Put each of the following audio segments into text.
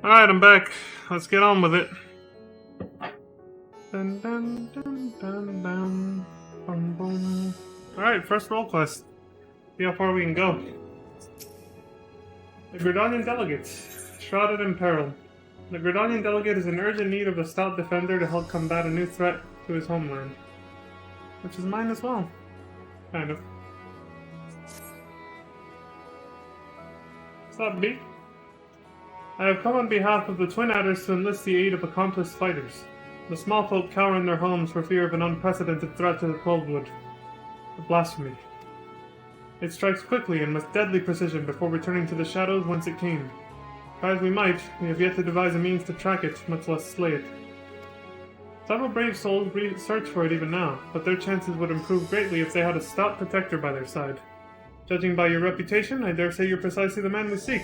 Alright, I'm back. Let's get on with it. Dun, dun, dun, dun, dun. Boom, boom. Alright, first role quest. See how far we can go. The Gridanian Delegate. Shrouded in peril. The Gridanian Delegate is in urgent need of a stout defender to help combat a new threat to his homeland. Which is mine as well. Kind of. What's up, B? I have come on behalf of the Twin Adders to enlist the aid of accomplished fighters. The small folk cower in their homes for fear of an unprecedented threat to the Coldwood. A blasphemy. It strikes quickly and with deadly precision before returning to the shadows whence it came. Try as we might, we have yet to devise a means to track it, much less slay it. Several brave souls search for it even now, but their chances would improve greatly if they had a stout protector by their side. Judging by your reputation, I dare say you're precisely the man we seek.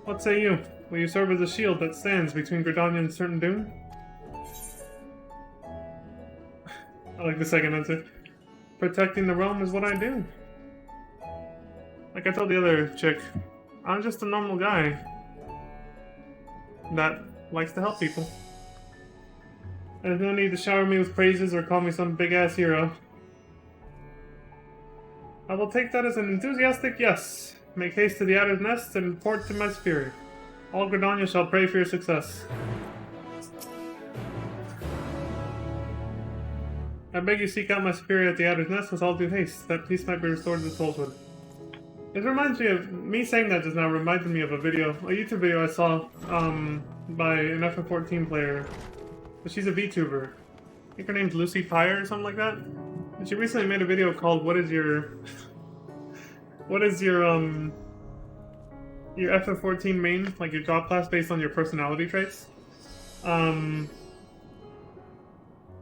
What say you? Will you serve as a shield that stands between Gridania and certain doom? I like the second answer. Protecting the realm is what I do. Like I told the other chick, I'm just a normal guy that likes to help people. There's no need to shower me with praises or call me some big-ass hero. I will take that as an enthusiastic yes. Make haste to the Adder's Nest and report to my Spirit. All Gridania shall pray for your success. I beg you seek out my Spirit at the Adder's Nest with all due haste, that peace might be restored to Soulswood. It reminds me of, me saying that just now reminded me of a YouTube video I saw by an FF14 player. But she's a VTuber. I think her name's Lucy Pyre or something like that. And she recently made a video called What is your FF14 main, like your job class based on your personality traits? That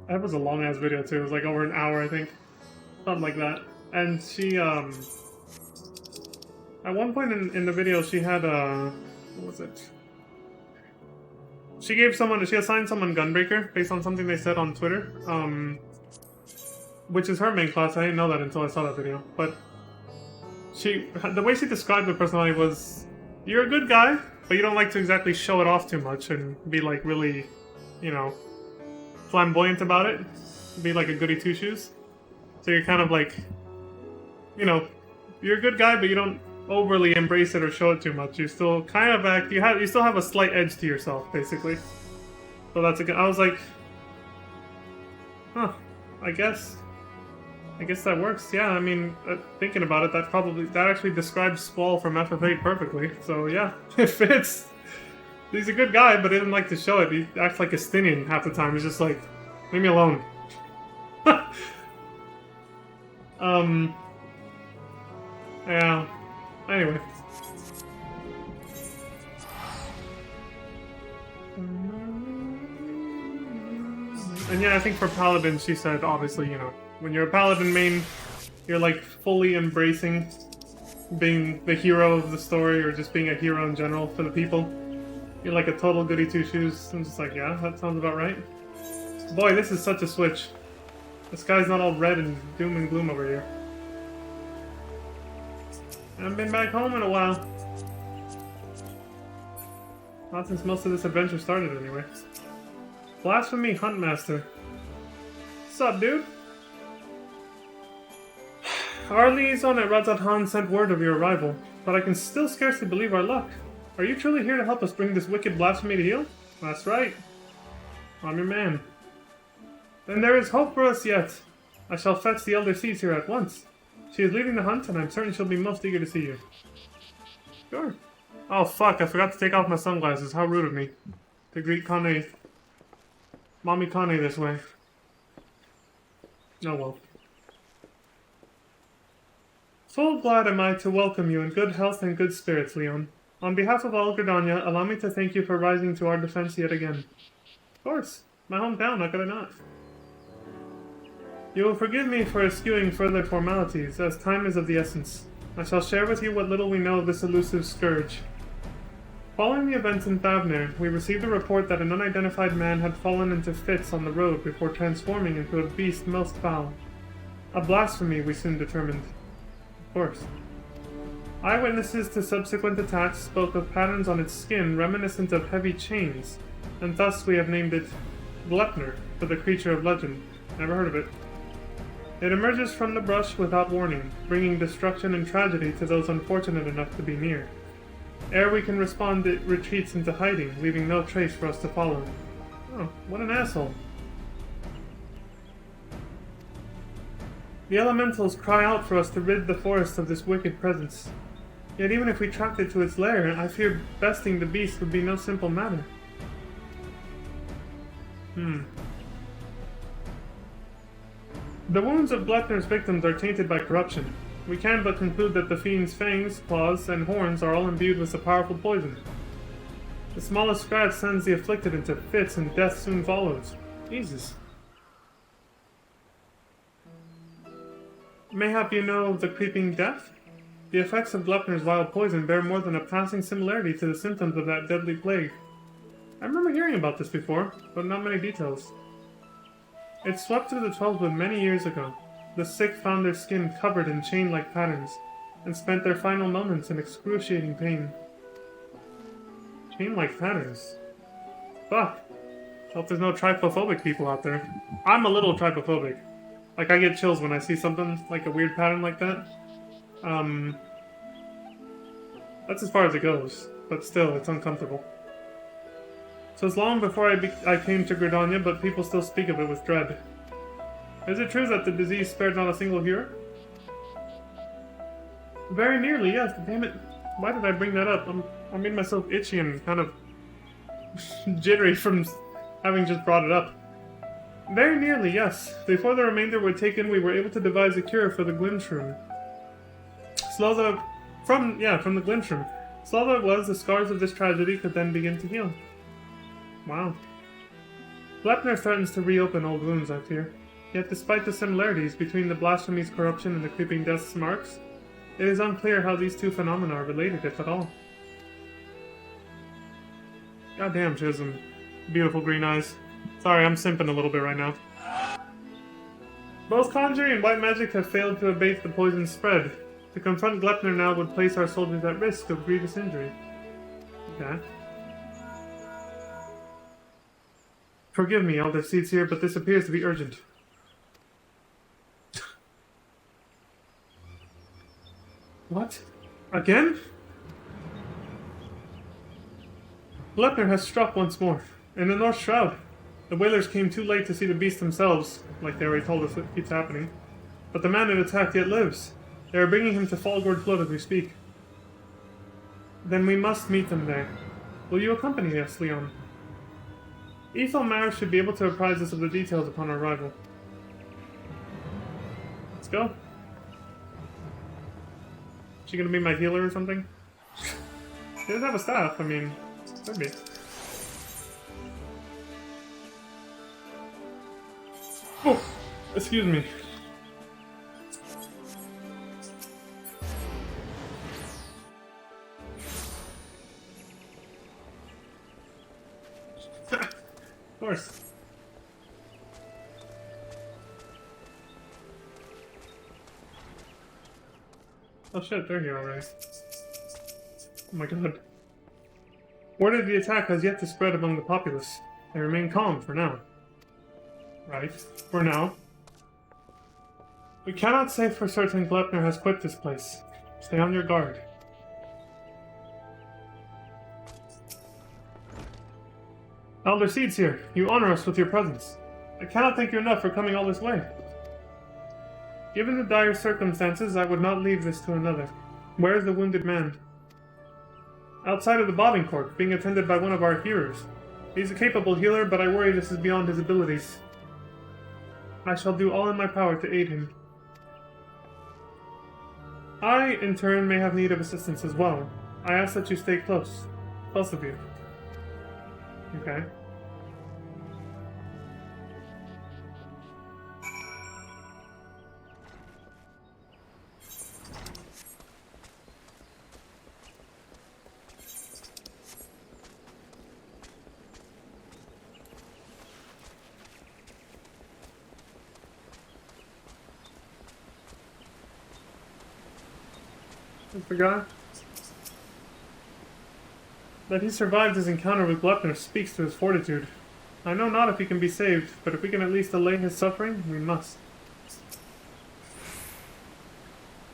was a long ass video too. It was like over an hour, I think. Something like that. And she, at one point in the video, she had, what was it? She assigned someone Gunbreaker based on something they said on Twitter. Which is her main class. I didn't know that until I saw that video. But the way she described the personality was, you're a good guy, but you don't like to exactly show it off too much and be like really, you know, flamboyant about it. Be like a goody two-shoes. So you're kind of like, you know, you're a good guy, but you don't overly embrace it or show it too much. You still kind of act, you still have a slight edge to yourself, basically. So that's I was like, huh, I guess that works. Yeah, I mean, thinking about it, that actually describes Squall from FF8 perfectly. So yeah, it fits. He's a good guy, but he doesn't like to show it. He acts like a Stinian half the time. He's just like, leave me alone. Yeah. Anyway. And yeah, I think for Paladin, she said, obviously, you know, when you're a Paladin main, you're like fully embracing being the hero of the story or just being a hero in general for the people. You're like a total goody two-shoes. I'm just like, yeah, that sounds about right. Boy, this is such a switch. The sky's not all red and doom and gloom over here. I haven't been back home in a while. Not since most of this adventure started, anyway. Blasphemy Huntmaster. What's up, dude? Our liaison at Razathan sent word of your arrival, but I can still scarcely believe our luck. Are you truly here to help us bring this wicked blasphemy to heel? That's right. I'm your man. Then there is hope for us yet. I shall fetch the Elder Seeds here at once. She is leading the hunt, and I'm certain she'll be most eager to see you. Sure. Oh fuck, I forgot to take off my sunglasses. How rude of me. To greet Kane. Mommy Kane this way. Oh well. Full glad am I to welcome you in good health and good spirits, Leon. On behalf of all Gridania, allow me to thank you for rising to our defense yet again. Of course. My hometown, how could I not? You will forgive me for eschewing further formalities, as time is of the essence. I shall share with you what little we know of this elusive scourge. Following the events in Thavner, we received a report that an unidentified man had fallen into fits on the road before transforming into a beast most foul. A blasphemy, we soon determined. Of course. Eyewitnesses to subsequent attacks spoke of patterns on its skin reminiscent of heavy chains, and thus we have named it Glepner for the creature of legend. Never heard of it. It emerges from the brush without warning, bringing destruction and tragedy to those unfortunate enough to be near. Ere we can respond, it retreats into hiding, leaving no trace for us to follow. Oh, what an asshole. The elementals cry out for us to rid the forest of this wicked presence. Yet even if we tracked it to its lair, I fear besting the beast would be no simple matter. The wounds of Glepner's victims are tainted by corruption. We can but conclude that the fiend's fangs, claws, and horns are all imbued with a powerful poison. The smallest scratch sends the afflicted into fits, and death soon follows. Jesus. Mayhap you know of the creeping death? The effects of Glepner's wild poison bear more than a passing similarity to the symptoms of that deadly plague. I remember hearing about this before, but not many details. It swept through the Twelvewood many years ago. The sick found their skin covered in chain-like patterns, and spent their final moments in excruciating pain. Chain-like patterns? Fuck. Hope there's no trypophobic people out there. I'm a little trypophobic. Like, I get chills when I see something, like a weird pattern like that. That's as far as it goes, but still, it's uncomfortable. So it's long before I came to Gridania, but people still speak of it with dread. Is it true that the disease spared not a single hero? Very nearly, yes. Damn it. Why did I bring that up? I made myself itchy and kind of jittery from having just brought it up. Very nearly, yes. Before the remainder were taken, we were able to devise a cure for the Glimshroom. From the Glimshroom. Slow though it was, the scars of this tragedy could then begin to heal. Wow. Glepner threatens to reopen old wounds, I fear. Yet despite the similarities between the blasphemy's corruption and the creeping death's marks, it is unclear how these two phenomena are related, if at all. Goddamn, she has some beautiful green eyes. Sorry, I'm simping a little bit right now. Both conjuring and white magic have failed to abate the poison's spread. To confront Glepner now would place our soldiers at risk of grievous injury. Okay. Forgive me, Elder Seedseer, but this appears to be urgent. What? Again? Glepner has struck once more. In the North Shroud. The Whalers came too late to see the beast themselves, like they already told us it keeps happening. But the man it attacked yet lives. They are bringing him to Fallgourd Float as we speak. Then we must meet them there. Will you accompany us, Leon? Ethel Mare should be able to apprise us of the details upon our arrival. Let's go. Is she gonna be my healer or something? She doesn't have a staff, I mean, could be. Oh! Excuse me. Of course. Oh shit, they're here already. Oh my god. Word of the attack has yet to spread among the populace. They remain calm for now. Right, for now. We cannot say for certain Glepner has quit this place. Stay on your guard. Elder Seedseer, you honor us with your presence. I cannot thank you enough for coming all this way. Given the dire circumstances, I would not leave this to another. Where is the wounded man? Outside of the bobbing court, being attended by one of our healers. He's a capable healer, but I worry this is beyond his abilities. I shall do all in my power to aid him. I, in turn, may have need of assistance as well. I ask that you stay close. Both of you. Okay. I forgot. That he survived his encounter with Glepner speaks to his fortitude. I know not if he can be saved, but if we can at least allay his suffering, we must.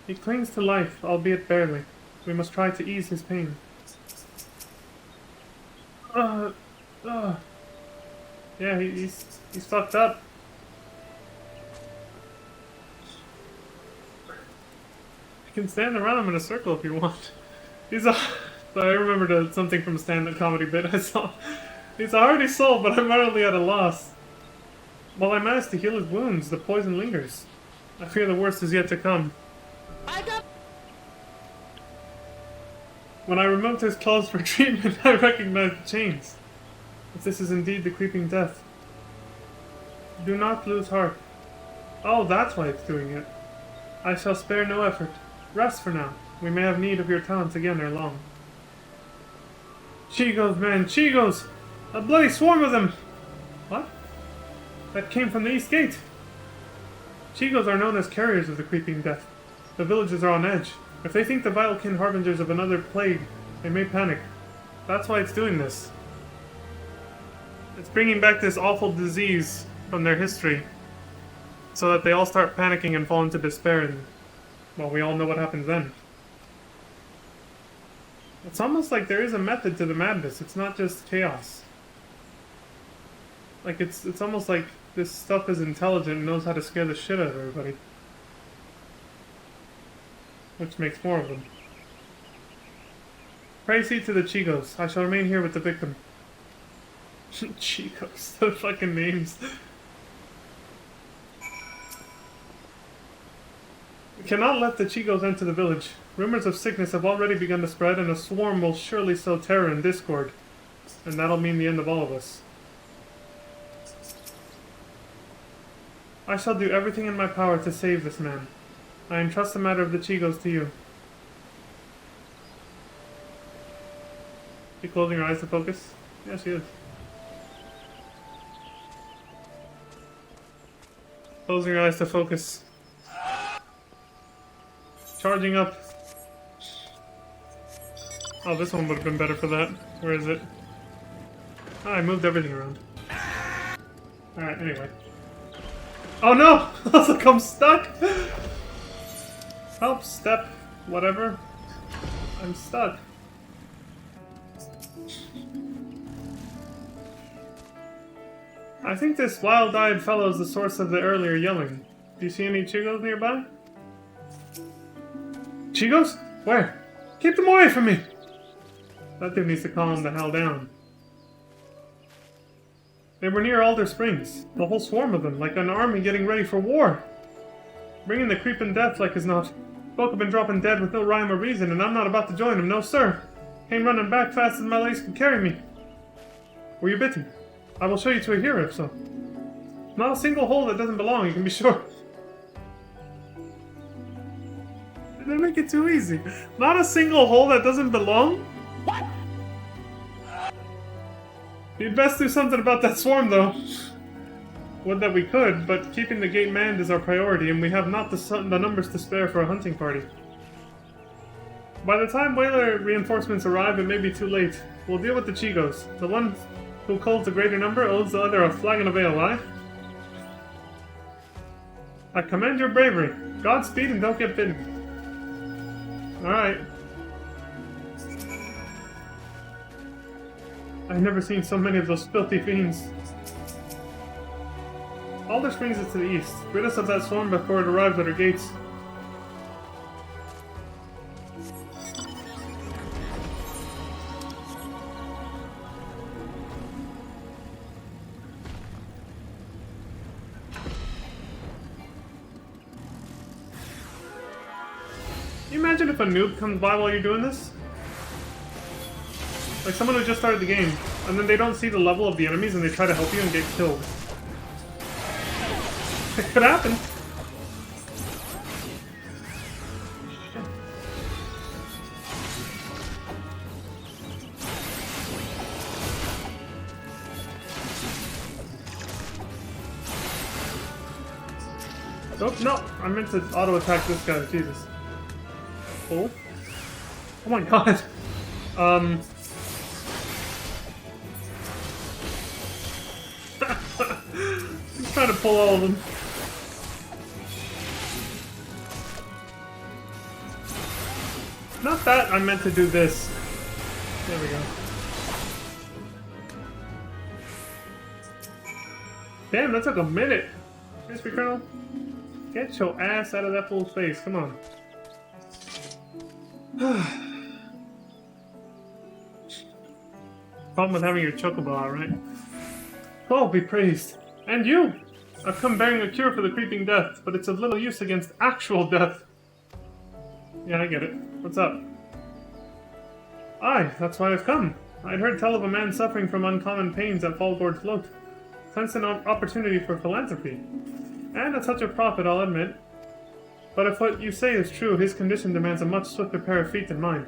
He clings to life, albeit barely. We must try to ease his pain. Yeah, he's fucked up. You can stand around him in a circle if you want. I remembered something from a stand-up comedy bit I saw. He's a hardy soul, but I'm utterly at a loss. While I manage to heal his wounds, the poison lingers. I fear the worst is yet to come. When I removed his clothes for treatment, I recognized the chains. If this is indeed the creeping death. Do not lose heart. Oh, that's why it's doing it. I shall spare no effort. Rest for now. We may have need of your talents again ere long. Chigos, man, Chigos! A bloody swarm of them! What? That came from the east gate. Chigos are known as carriers of the creeping death. The villages are on edge. If they think the Vitalkin harbingers of another plague, they may panic. That's why it's doing this. It's bringing back this awful disease from their history, so that they all start panicking and fall into despair, and, well, we all know what happens then. It's almost like there is a method to the madness. It's not just chaos. Like, it's almost like this stuff is intelligent and knows how to scare the shit out of everybody. Which makes more of them. Praise be to the Chigos. I shall remain here with the victim. Chigos, the fucking names. We cannot let the Chigos enter the village. Rumors of sickness have already begun to spread, and a swarm will surely sow terror and discord. And that'll mean the end of all of us. I shall do everything in my power to save this man. I entrust the matter of the Chigos to you. She closing her eyes to focus? Yeah, she is. Closing her eyes to focus. Charging up. Oh, this one would have been better for that. Where is it? Oh, I moved everything around. Alright, anyway. Oh no! I was like, I'm stuck! Help, step, whatever. I'm stuck. I think this wild-eyed fellow is the source of the earlier yelling. Do you see any Chigos nearby? Chigos? Where? Keep them away from me! That dude needs to calm the hell down. They were near Alder Springs. The whole swarm of them, like an army getting ready for war. Bringing the creeping death like as not. Folk have been dropping dead with no rhyme or reason, and I'm not about to join them, no sir. Came running back fast as my legs could carry me. Were you bitten? I will show you to a hero if so. Not a single hole that doesn't belong, you can be sure. They make it too easy. Not a single hole that doesn't belong? What? You'd best do something about that swarm, though. Would that we could, but keeping the gate manned is our priority, and we have not the numbers to spare for a hunting party. By the time whaler reinforcements arrive, it may be too late. We'll deal with the Chigos. The one who calls the greater number owes the other a flagon of ale, aye? I commend your bravery. Godspeed and don't get bitten. Alright. I've never seen so many of those filthy fiends. Alder Springs is to the east. Rid us of that swarm before it arrives at our gates. Can you imagine if a noob comes by while you're doing this? Like someone who just started the game, and then they don't see the level of the enemies and they try to help you and get killed. It could happen. Oh, no! I meant to auto-attack this guy, Jesus. Oh. Oh my god. Trying to pull all of them. Not that I meant to do this. There we go. Damn, that took a minute. Crispy Colonel, get your ass out of that fool's face. Come on. Problem with having your chocobo out, right? Oh, be praised. And you! I've come bearing a cure for the creeping death, but it's of little use against actual death. Yeah, I get it. What's up? Aye, that's why I've come. I'd heard tell of a man suffering from uncommon pains at Fallgord Float. Sensed an opportunity for philanthropy. And at such a profit, I'll admit. But if what you say is true, his condition demands a much swifter pair of feet than mine.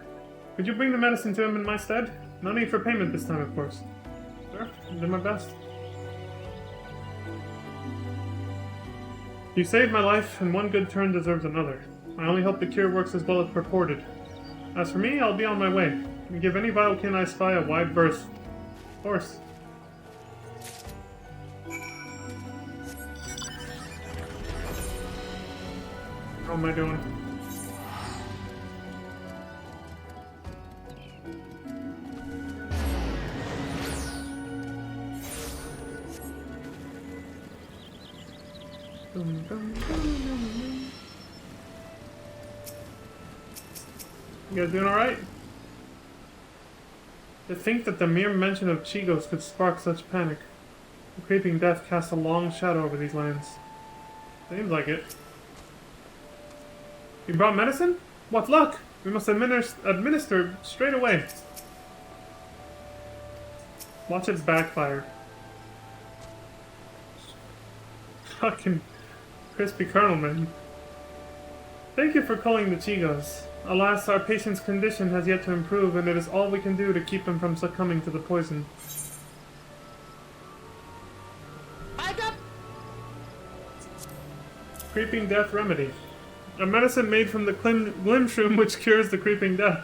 Could you bring the medicine to him in my stead? No need for payment this time, of course. Sure, I'll do my best. You saved my life, and one good turn deserves another. I only hope the cure works as well as purported. As for me, I'll be on my way, and give any vile kin I spy a wide berth. Of course. How am I doing? You guys doing alright? To think that the mere mention of Chigos could spark such panic. The creeping death casts a long shadow over these lands. Seems like it. You brought medicine? What luck! We must administer straight away. Watch its backfire. Fucking crispy Colonel, man. Thank you for calling the Chigos. Alas, our patient's condition has yet to improve, and it is all we can do to keep him from succumbing to the poison. Creeping Death Remedy. A medicine made from the glimshroom which cures the creeping death.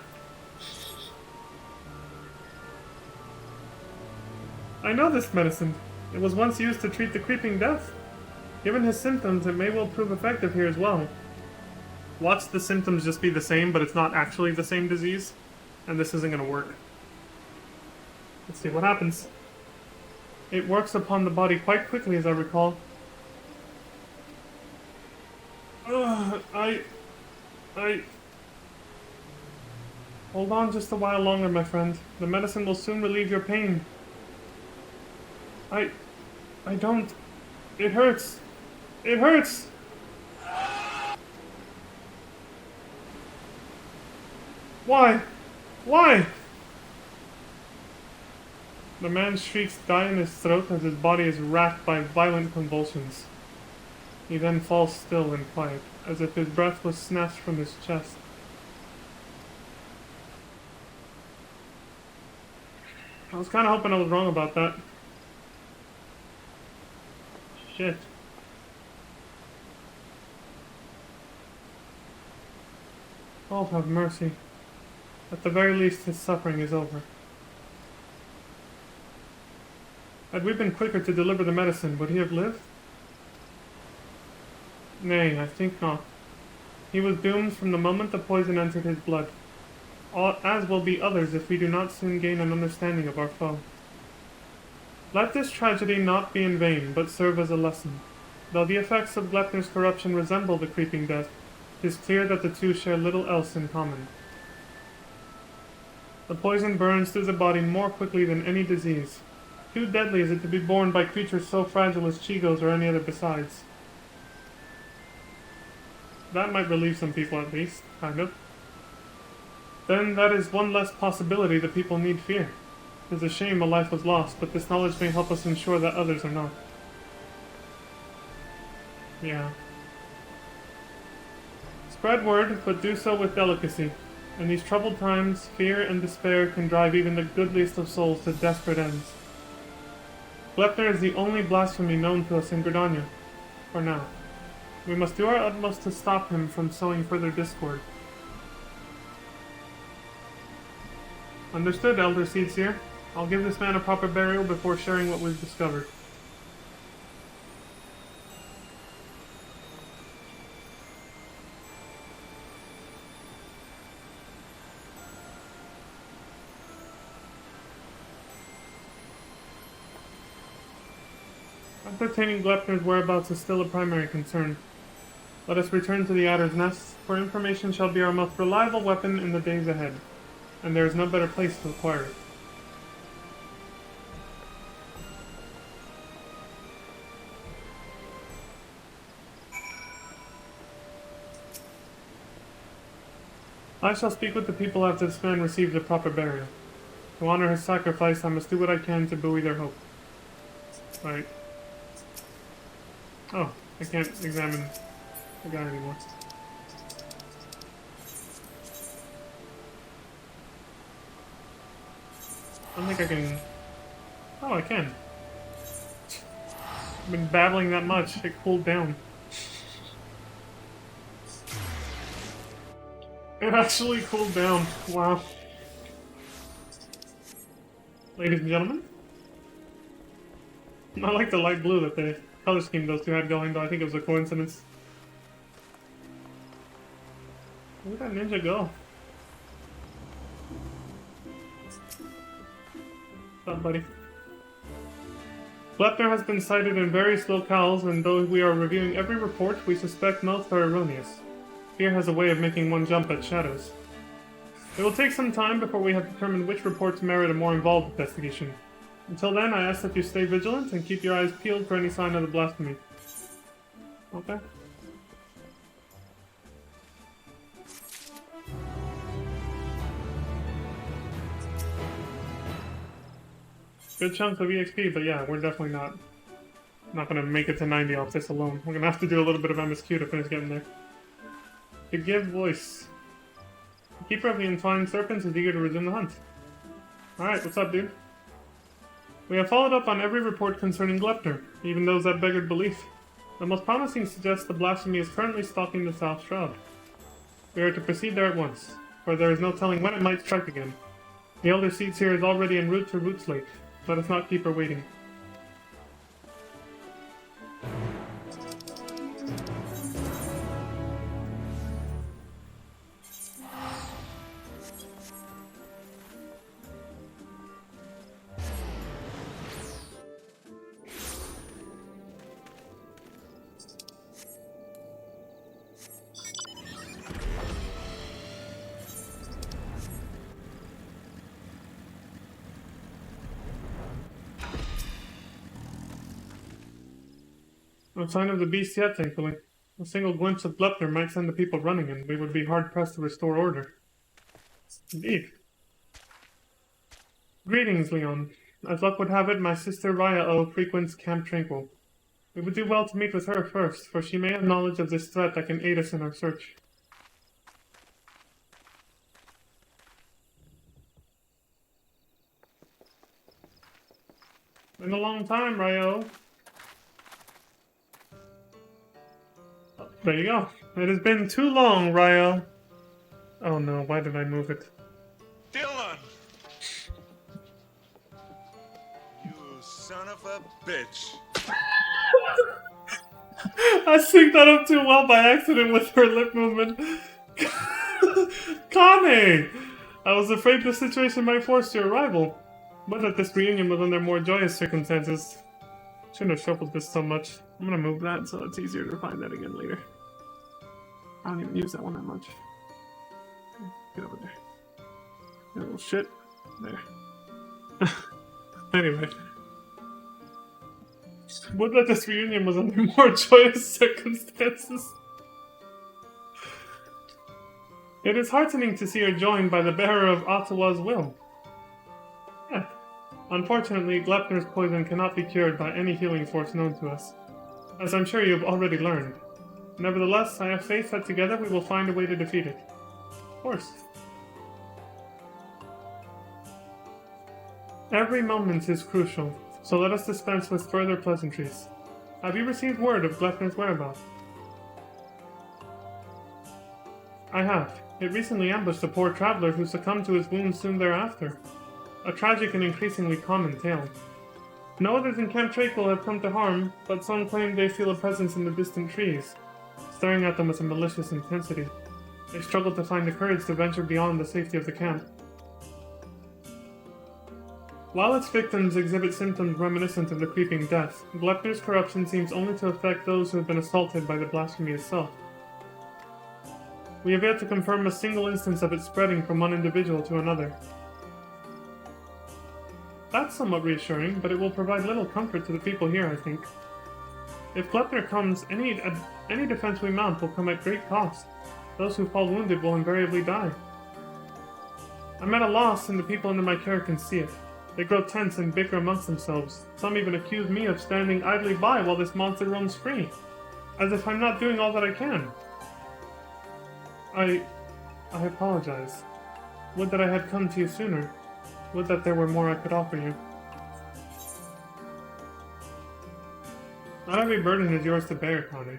I know this medicine. It was once used to treat the creeping death. Given his symptoms, it may well prove effective here as well. Watch the symptoms just be the same, but it's not actually the same disease, and this isn't going to work. Let's see what happens. It works upon the body quite quickly, as I recall. Hold on just a while longer, my friend. The medicine will soon relieve your pain. I don't... It hurts. It hurts! Why? Why? The man's shrieks die in his throat as his body is racked by violent convulsions. He then falls still and quiet, as if his breath was snatched from his chest. I was kind of hoping I was wrong about that. Shit. Oh, have mercy. At the very least, his suffering is over. Had we been quicker to deliver the medicine, would he have lived? Nay, I think not. He was doomed from the moment the poison entered his blood, as will be others if we do not soon gain an understanding of our foe. Let this tragedy not be in vain, but serve as a lesson. Though the effects of Glepner's corruption resemble the creeping death, it is clear that the two share little else in common. The poison burns through the body more quickly than any disease. Too deadly is it to be borne by creatures so fragile as Chigos or any other besides. That might relieve some people at least, kind of. Then that is one less possibility the people need fear. It is a shame a life was lost, but this knowledge may help us ensure that others are not. Yeah. Spread word, but do so with delicacy. In these troubled times, fear and despair can drive even the goodliest of souls to desperate ends. Glepner is the only blasphemy known to us in Gridania, for now. We must do our utmost to stop him from sowing further discord. Understood, Elder Seedseer. I'll give this man a proper burial before sharing what we've discovered. Ascertaining Glepner's whereabouts is still a primary concern. Let us return to the Adder's Nest, for information shall be our most reliable weapon in the days ahead, and there is no better place to acquire it. I shall speak with the people after this man receives a proper burial. To honor his sacrifice, I must do what I can to buoy their hope. Right. Oh, I can't examine the guy anymore. I don't think I can... Oh, I can. I've been babbling that much, it cooled down. It actually cooled down. Wow. Ladies and gentlemen. I like the light blue that the color scheme those two had going, though I think it was a coincidence. Where'd that ninja go? What's up, buddy? Glepner has been sighted in various locales, and though we are reviewing every report, we suspect most are erroneous. Fear has a way of making one jump at shadows. It will take some time before we have determined which reports merit a more involved investigation. Until then, I ask that you stay vigilant and keep your eyes peeled for any sign of the blasphemy. Okay. Good chunk of EXP, but yeah, we're definitely not gonna make it to 90 off this alone. We're gonna have to do a little bit of MSQ to finish getting there. To give voice. The Keeper of the Entwined Serpents is eager to resume the hunt. Alright, what's up, dude? We have followed up on every report concerning Glepner, even those that beggared belief. The most promising suggests the blasphemy is currently stalking the South Shroud. We are to proceed there at once, for there is no telling when it might strike again. The Elder Seats here is already en route to Roots Lake. Let us not keep her waiting. No sign of the beast yet, thankfully. A single glimpse of Glepner might send the people running, and we would be hard-pressed to restore order. Indeed. Greetings, Leon. As luck would have it, my sister Raya frequents Camp Tranquil. We would do well to meet with her first, for she may have knowledge of this threat that can aid us in our search. Been a long time, Ryo. Oh, there you go. It has been too long, Ryo. Oh no, why did I move it? Dylan! You son of a bitch. I synced that up too well by accident with her lip movement. Kane! I was afraid the situation might force your arrival, but that this reunion was under more joyous circumstances. Shouldn't have shuffled this so much. I'm gonna move that so it's easier to find that again later. I don't even use that one that much. Get over there. Get a little shit. There. Anyway. Would that this reunion was under more joyous circumstances. It is heartening to see her joined by the bearer of Ottawa's will. Yeah. Unfortunately, Glepner's poison cannot be cured by any healing force known to us, as I'm sure you have already learned. Nevertheless, I have faith that together we will find a way to defeat it. Of course. Every moment is crucial, so let us dispense with further pleasantries. Have you received word of Glepner's whereabouts? I have. It recently ambushed a poor traveler who succumbed to his wounds soon thereafter. A tragic and increasingly common tale. No others in Camp Tranquil have come to harm, but some claim they feel a presence in the distant trees, staring at them with a malicious intensity. They struggle to find the courage to venture beyond the safety of the camp. While its victims exhibit symptoms reminiscent of the creeping death, Glepner's corruption seems only to affect those who have been assaulted by the blasphemy itself. We have yet to confirm a single instance of it spreading from one individual to another. That's somewhat reassuring, but it will provide little comfort to the people here, I think. If Glepner comes, any defense we mount will come at great cost. Those who fall wounded will invariably die. I'm at a loss, and the people under my care can see it. They grow tense and bicker amongst themselves. Some even accuse me of standing idly by while this monster roams free, as if I'm not doing all that I can. I apologize. Would that I had come to you sooner. Would that there were more I could offer you. Not every burden is yours to bear, Connie.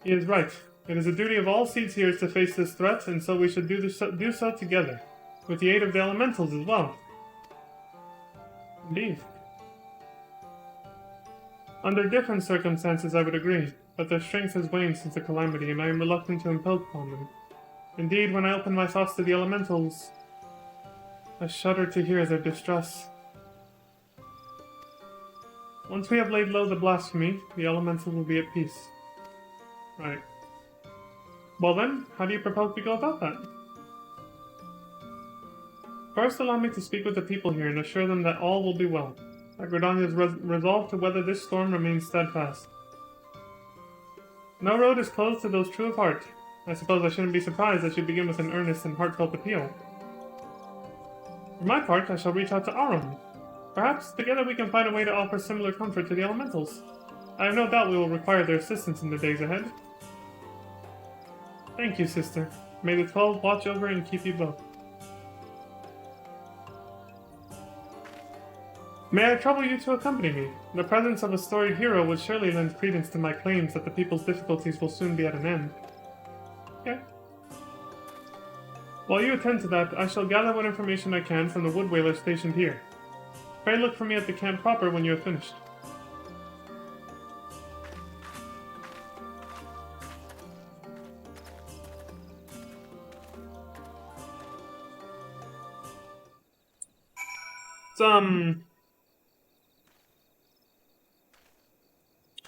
He is right. It is the duty of all seeds here to face this threat, and so we should do so together, with the aid of the elementals as well. Indeed. Under different circumstances I would agree, but their strength has waned since the calamity, and I am reluctant to impose upon them. Indeed, when I open my thoughts to the elementals, I shudder to hear their distress. Once we have laid low the blasphemy, the elementals will be at peace. Right. Well then, how do you propose we go about that? First, allow me to speak with the people here and assure them that all will be well. That Gridania's resolve to weather this storm remains steadfast. No road is closed to those true of heart. I suppose I shouldn't be surprised that you begin with an earnest and heartfelt appeal. For my part, I shall reach out to Arum. Perhaps together we can find a way to offer similar comfort to the elementals. I have no doubt we will require their assistance in the days ahead. Thank you, sister. May the 12 watch over and keep you both. May I trouble you to accompany me? The presence of a storied hero would surely lend credence to my claims that the people's difficulties will soon be at an end. Okay. While you attend to that, I shall gather what information I can from the wood whalers stationed here. Pray look for me at the camp proper when you have finished.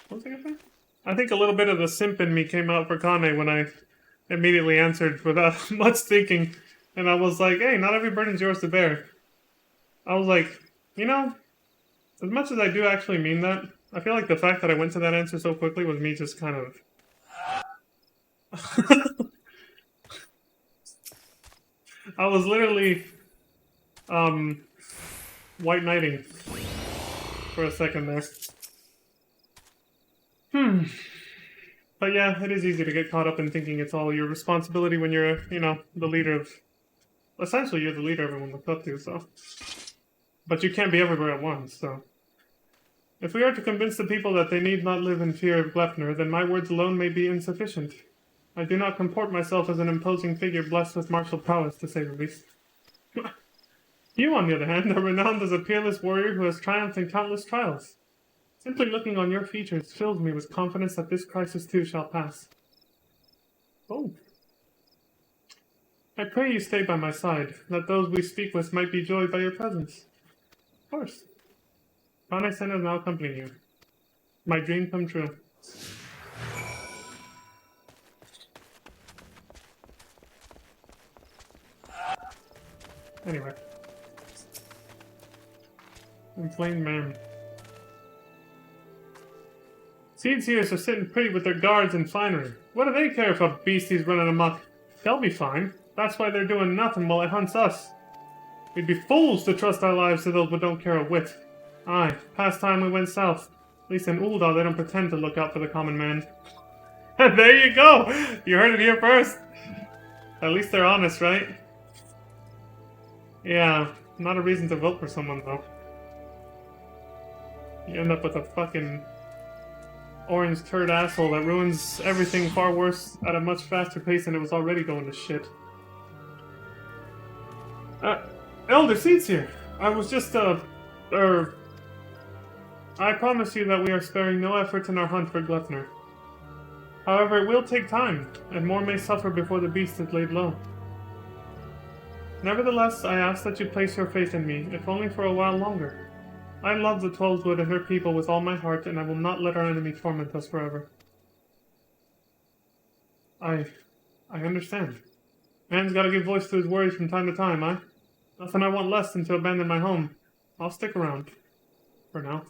What was I gonna say? I think a little bit of the simp in me came out for Kane when I immediately answered without much thinking. And I was like, hey, not every burden's yours to bear. I was like, you know, as much as I do actually mean that, I feel like the fact that I went to that answer so quickly was me just kind of... I was literally, white knighting for a second there. But yeah, it is easy to get caught up in thinking it's all your responsibility when you're, you know, the leader of... Essentially, you're the leader everyone looks up to, so... But you can't be everywhere at once, so... If we are to convince the people that they need not live in fear of Glepner, then my words alone may be insufficient. I do not comport myself as an imposing figure blessed with martial prowess, to say the least. You, on the other hand, are renowned as a peerless warrior who has triumphed in countless trials. Simply looking on your features fills me with confidence that this crisis too shall pass. Oh. I pray you stay by my side, that those we speak with might be joyed by your presence. Of course. Kane-sen is now accompanying you. My dream come true. Anyway. Inflamed man. Seeds here are sitting pretty with their guards and finery. What do they care if a beastie's running amok? They'll be fine. That's why they're doing nothing while it hunts us. We'd be fools to trust our lives to those who don't care a whit. Aye, past time we went south. At least in Ul'dah they don't pretend to look out for the common man. There you go! You heard it here first! At least they're honest, right? Yeah, not a reason to vote for someone, though. You end up with a fucking orange turd asshole that ruins everything far worse at a much faster pace than it was already going to shit. Elder Seeds here. I was just, I promise you that we are sparing no effort in our hunt for Glepner. However, it will take time, and more may suffer before the beast is laid low. Nevertheless, I ask that you place your faith in me, if only for a while longer. I love the Twelvewood and her people with all my heart, and I will not let our enemy torment us forever. I understand. Man's gotta give voice to his worries from time to time, eh? Nothing I want less than to abandon my home. I'll stick around. For now.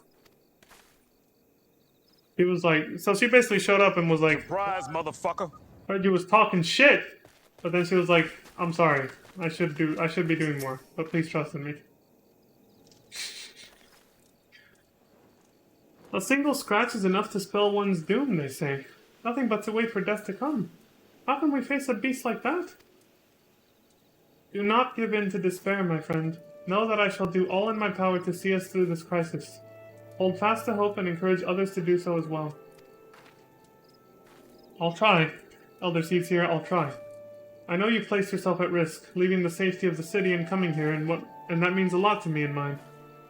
He was like, so she basically showed up and was like, Surprise, motherfucker. heard you was talking shit! But then she was like, I'm sorry. I should be doing more, but please trust in me. A single scratch is enough to spell one's doom, they say. Nothing but to wait for death to come. How can we face a beast like that? Do not give in to despair, my friend. Know that I shall do all in my power to see us through this crisis. Hold fast to hope and encourage others to do so as well. I'll try. Elder Seeds here, I'll try. I know you've placed yourself at risk, leaving the safety of the city and coming here, and that means a lot to me and mine.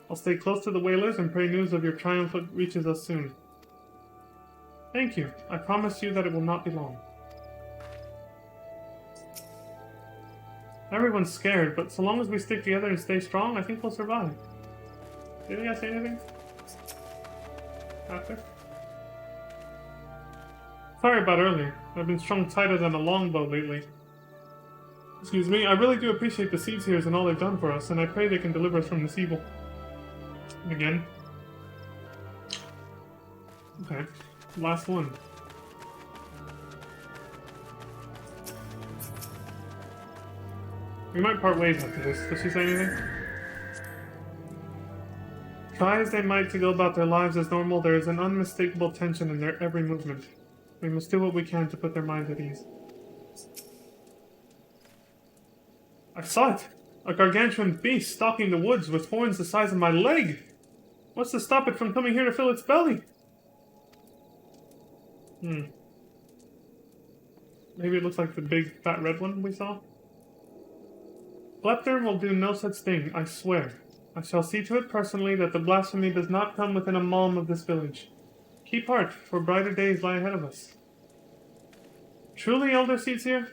I'll stay close to the Whalers and pray news of your triumph reaches us soon. Thank you. I promise you that it will not be long. Everyone's scared, but so long as we stick together and stay strong, I think we'll survive. Did you guys say anything? After? Sorry about earlier. I've been strung tighter than a longbow lately. Excuse me, I really do appreciate the Seeds here and all they've done for us, and I pray they can deliver us from this evil. Again. Okay. Last one. We might part ways after this. Does she say anything? Try as they might to go about their lives as normal, there is an unmistakable tension in their every movement. We must do what we can to put their minds at ease. I saw it! A gargantuan beast stalking the woods with horns the size of my leg! What's to stop it from coming here to fill its belly? Maybe it looks like the big fat red one we saw? Glepter will do no such thing, I swear. I shall see to it personally that the blasphemy does not come within a malm of this village. Keep heart, for brighter days lie ahead of us. Truly, Elder Seeds here?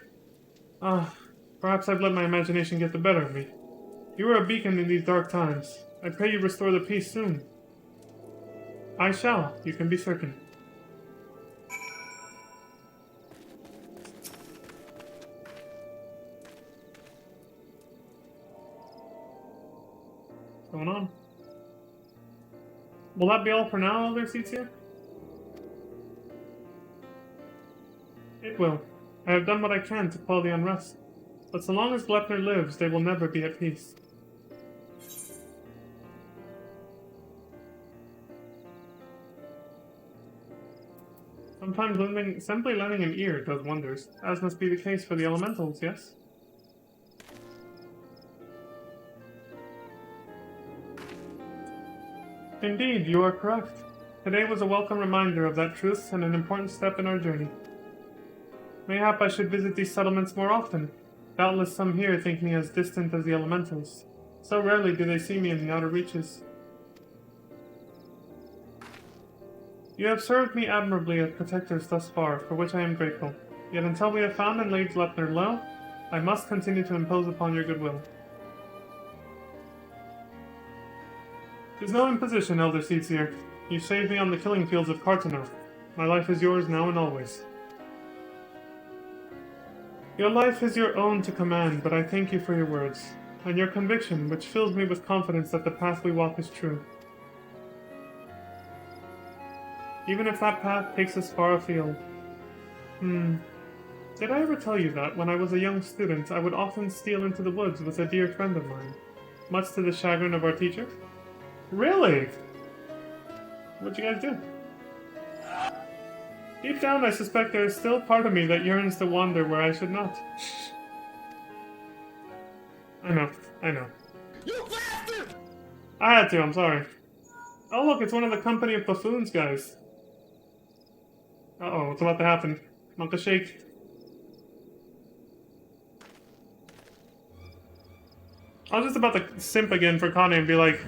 Perhaps I've let my imagination get the better of me. You are a beacon in these dark times. I pray you restore the peace soon. I shall, you can be certain. What's going on? Will that be all for now, Elder Seeds here? It will. I have done what I can to quell the unrest. But so long as Glepner lives, they will never be at peace. Sometimes simply lending an ear does wonders, as must be the case for the elementals, yes? Indeed, you are correct. Today was a welcome reminder of that truth and an important step in our journey. Mayhap I should visit these settlements more often. Doubtless some here think me as distant as the elementals. So rarely do they see me in the outer reaches. You have served me admirably as protectors thus far, for which I am grateful. Yet until we have found and laid Glepner low, I must continue to impose upon your goodwill. 'Tis no imposition, Elder Seeds here. You saved me on the killing fields of Cartano. My life is yours now and always. Your life is your own to command, but I thank you for your words, and your conviction, which fills me with confidence that the path we walk is true. Even if that path takes us far afield. Did I ever tell you that, when I was a young student, I would often steal into the woods with a dear friend of mine, much to the chagrin of our teacher? Really? What'd you guys do? Deep down, I suspect there is still part of me that yearns to wander where I should not. I know. You bastard! I had to, I'm sorry. Oh look, it's one of the Company of Buffoons guys. Uh-oh, what's about to happen? Monka shake. I was just about to simp again for Connie and be like...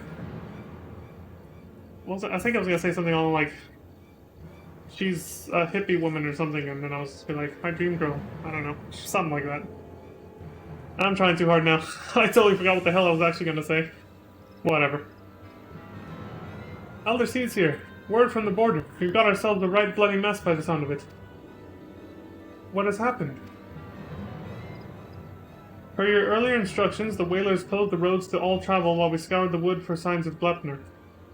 What was it? I think I was gonna say something on like... She's a hippie woman or something, and then I was just be like, my dream girl. I don't know. Something like that. I'm trying too hard now. I totally forgot what the hell I was actually gonna say. Whatever. Elder Seed's here. Word from the border. We've got ourselves a right bloody mess by the sound of it. What has happened? Per your earlier instructions, the whalers closed the roads to all travel while we scoured the wood for signs of Glepner.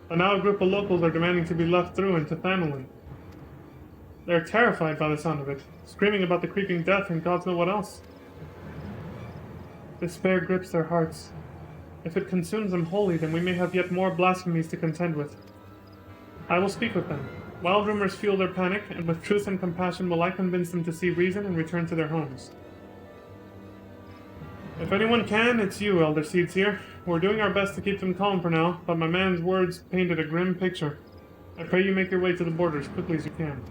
But now a group of locals are demanding to be left through into Thanolin. They're terrified by the sound of it, screaming about the creeping death and gods know what else. Despair grips their hearts. If it consumes them wholly, then we may have yet more blasphemies to contend with. I will speak with them. Wild rumors fuel their panic, and with truth and compassion will I convince them to see reason and return to their homes. If anyone can, it's you, Elder Seeds here. We're doing our best to keep them calm for now, but my man's words painted a grim picture. I pray you make your way to the border as quickly as you can.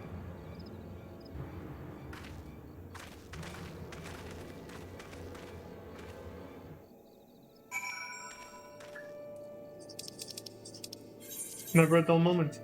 Never a dull moment.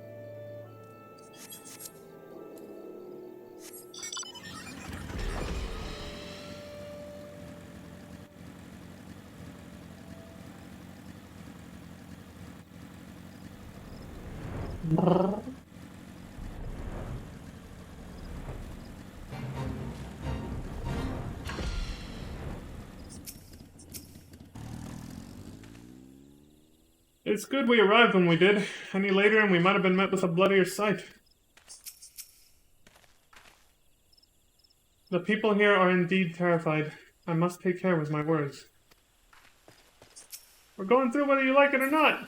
It's good we arrived when we did. Any later and we might have been met with a bloodier sight. The people here are indeed terrified. I must take care with my words. We're going through whether you like it or not.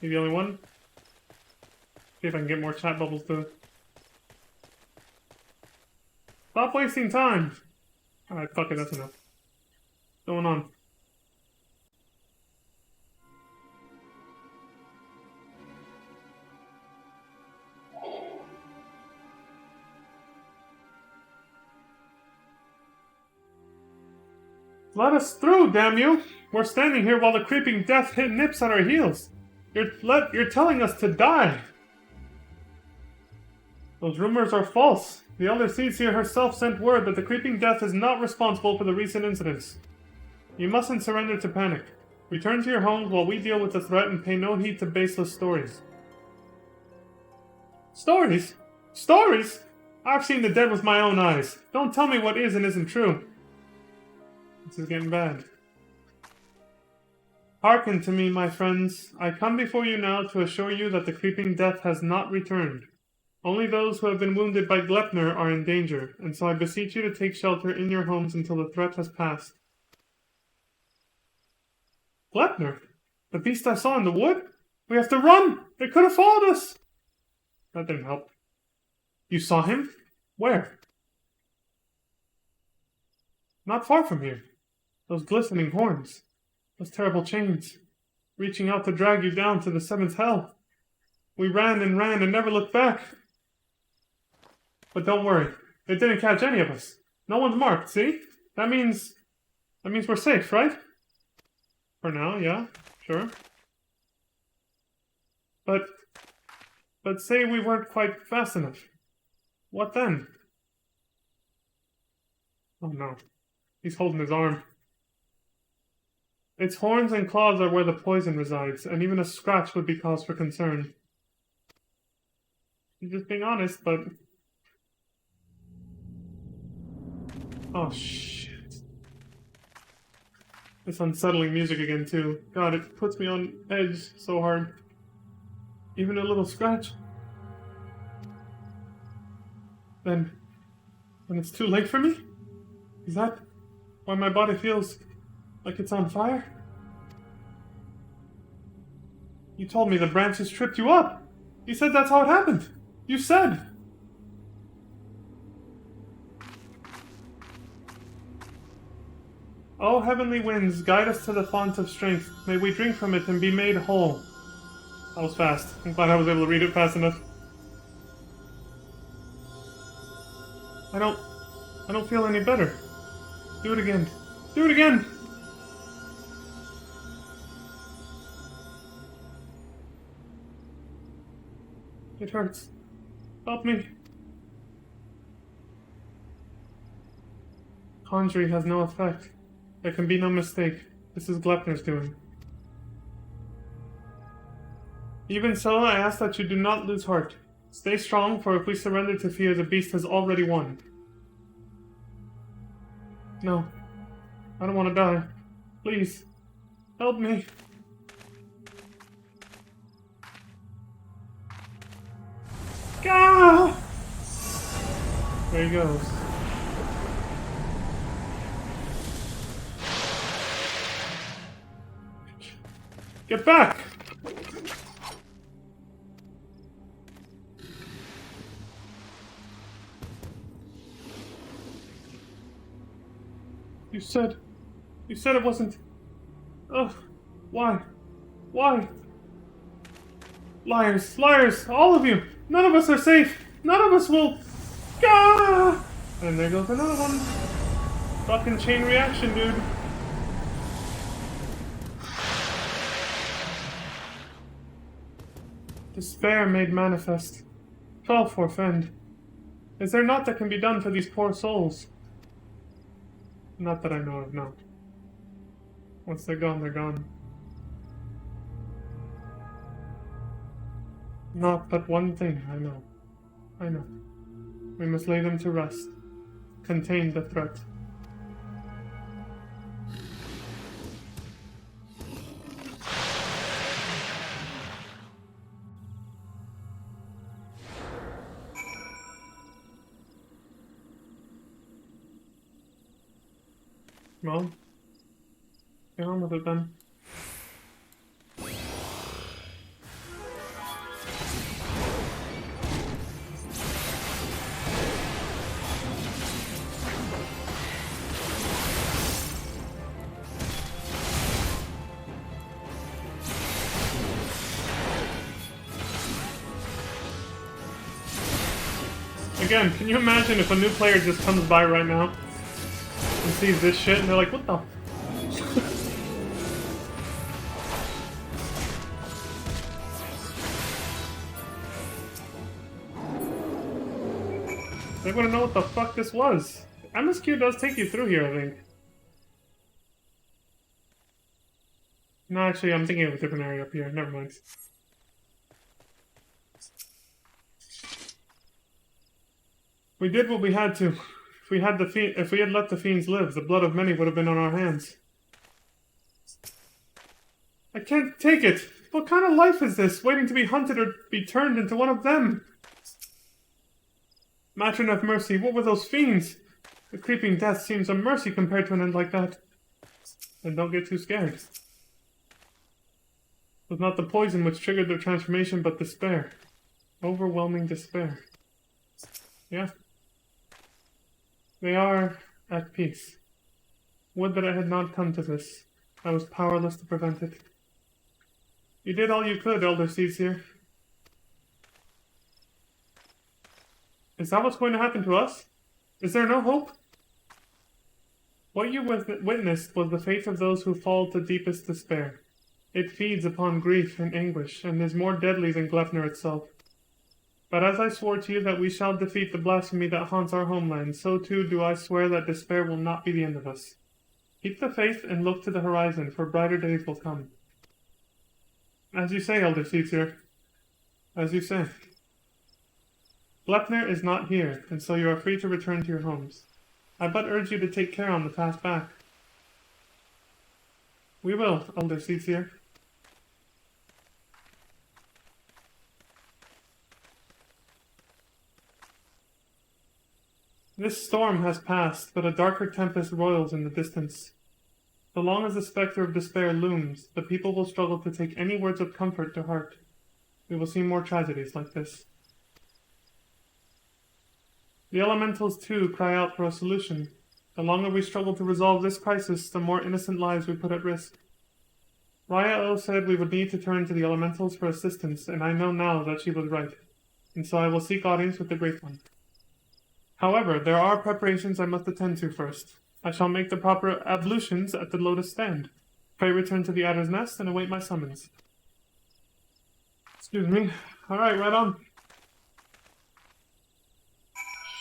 You the only one? See if I can get more chat bubbles too. Stop wasting time! Alright, fuck it, that's enough. What's going on? Let us through, damn you! We're standing here while the creeping death nips at our heels. You're telling us to die. Those rumors are false. The Elder Seedseer herself sent word that the creeping death is not responsible for the recent incidents. You mustn't surrender to panic. Return to your homes while we deal with the threat and pay no heed to baseless stories. Stories? Stories? I've seen the dead with my own eyes. Don't tell me what is and isn't true. This is getting bad. Hearken to me, my friends. I come before you now to assure you that the creeping death has not returned. Only those who have been wounded by Glepner are in danger, and so I beseech you to take shelter in your homes until the threat has passed. Glepner? The beast I saw in the wood? We have to run! They could have followed us! That didn't help. You saw him? Where? Not far from here. Those glistening horns. Those terrible chains. Reaching out to drag you down to the seventh hell. We ran and never looked back. But don't worry. It didn't catch any of us. No one's marked, see? That means we're safe, right? For now, yeah, sure. But say we weren't quite fast enough. What then? Oh no. He's holding his arm. Its horns and claws are where the poison resides, and even a scratch would be cause for concern. I'm just being honest, but... Oh, shit. This unsettling music again, too. God, it puts me on edge so hard. Even a little scratch. Then it's too late for me? Is that why my body feels like it's on fire? You told me the branches tripped you up. You said that's how it happened. You said. Oh, heavenly winds, guide us to the font of strength. May we drink from it and be made whole. That was fast. I'm glad I was able to read it fast enough. I don't feel any better. Do it again. Do it again! It hurts. Help me. Conjuring has no effect. There can be no mistake. This is Glepner's doing. Even so, I ask that you do not lose heart. Stay strong, for if we surrender to fear, the beast has already won. No. I don't want to die. Please. Help me. Gah! There he goes. Get back! You said it wasn't... Ugh, why? Why? Liars, liars, all of you! None of us are safe! None of us will... Gah! And there goes another one. Fucking chain reaction, dude. Despair made manifest. Fell forfend. Is there naught that can be done for these poor souls? Not that I know of, no. Once they're gone, they're gone. Not but one thing, I know. I know. We must lay them to rest. Contain the threat. Well, get on with it then. Again, can you imagine if a new player just comes by right now and sees this shit and they're like, what the f-? They want to know what the fuck this was. MSQ does take you through here, I think. No, actually, I'm thinking of a different area up here. Never mind. We did what we had to. If we had let the fiends live, the blood of many would have been on our hands. I can't take it. What kind of life is this, waiting to be hunted or be turned into one of them? Matron of mercy, what were those fiends? The creeping death seems a mercy compared to an end like that. And don't get too scared. It was not the poison which triggered their transformation, but despair. Overwhelming despair. Yeah. They are at peace. Would that it had not come to this. I was powerless to prevent it. You did all you could, Elder Caesar. Is that what's going to happen to us? Is there no hope? What you witnessed was the fate of those who fall to deepest despair. It feeds upon grief and anguish, and is more deadly than Glepner itself. But as I swore to you that we shall defeat the blasphemy that haunts our homeland, so too do I swear that despair will not be the end of us. Keep the faith and look to the horizon, for brighter days will come. As you say, Elder Caesar. As you say. Glepner is not here, and so you are free to return to your homes. I but urge you to take care on the path back. We will, Elder Caesar. This storm has passed, but a darker tempest roils in the distance. So long as the specter of despair looms, the people will struggle to take any words of comfort to heart. We will see more tragedies like this. The elementals, too, cry out for a solution. The longer we struggle to resolve this crisis, the more innocent lives we put at risk. Raya-O said we would need to turn to the elementals for assistance, and I know now that she was right. And so I will seek audience with the Great One. However, there are preparations I must attend to first. I shall make the proper ablutions at the Lotus Stand. Pray return to the Adder's Nest and await my summons. Excuse me. Alright, right on.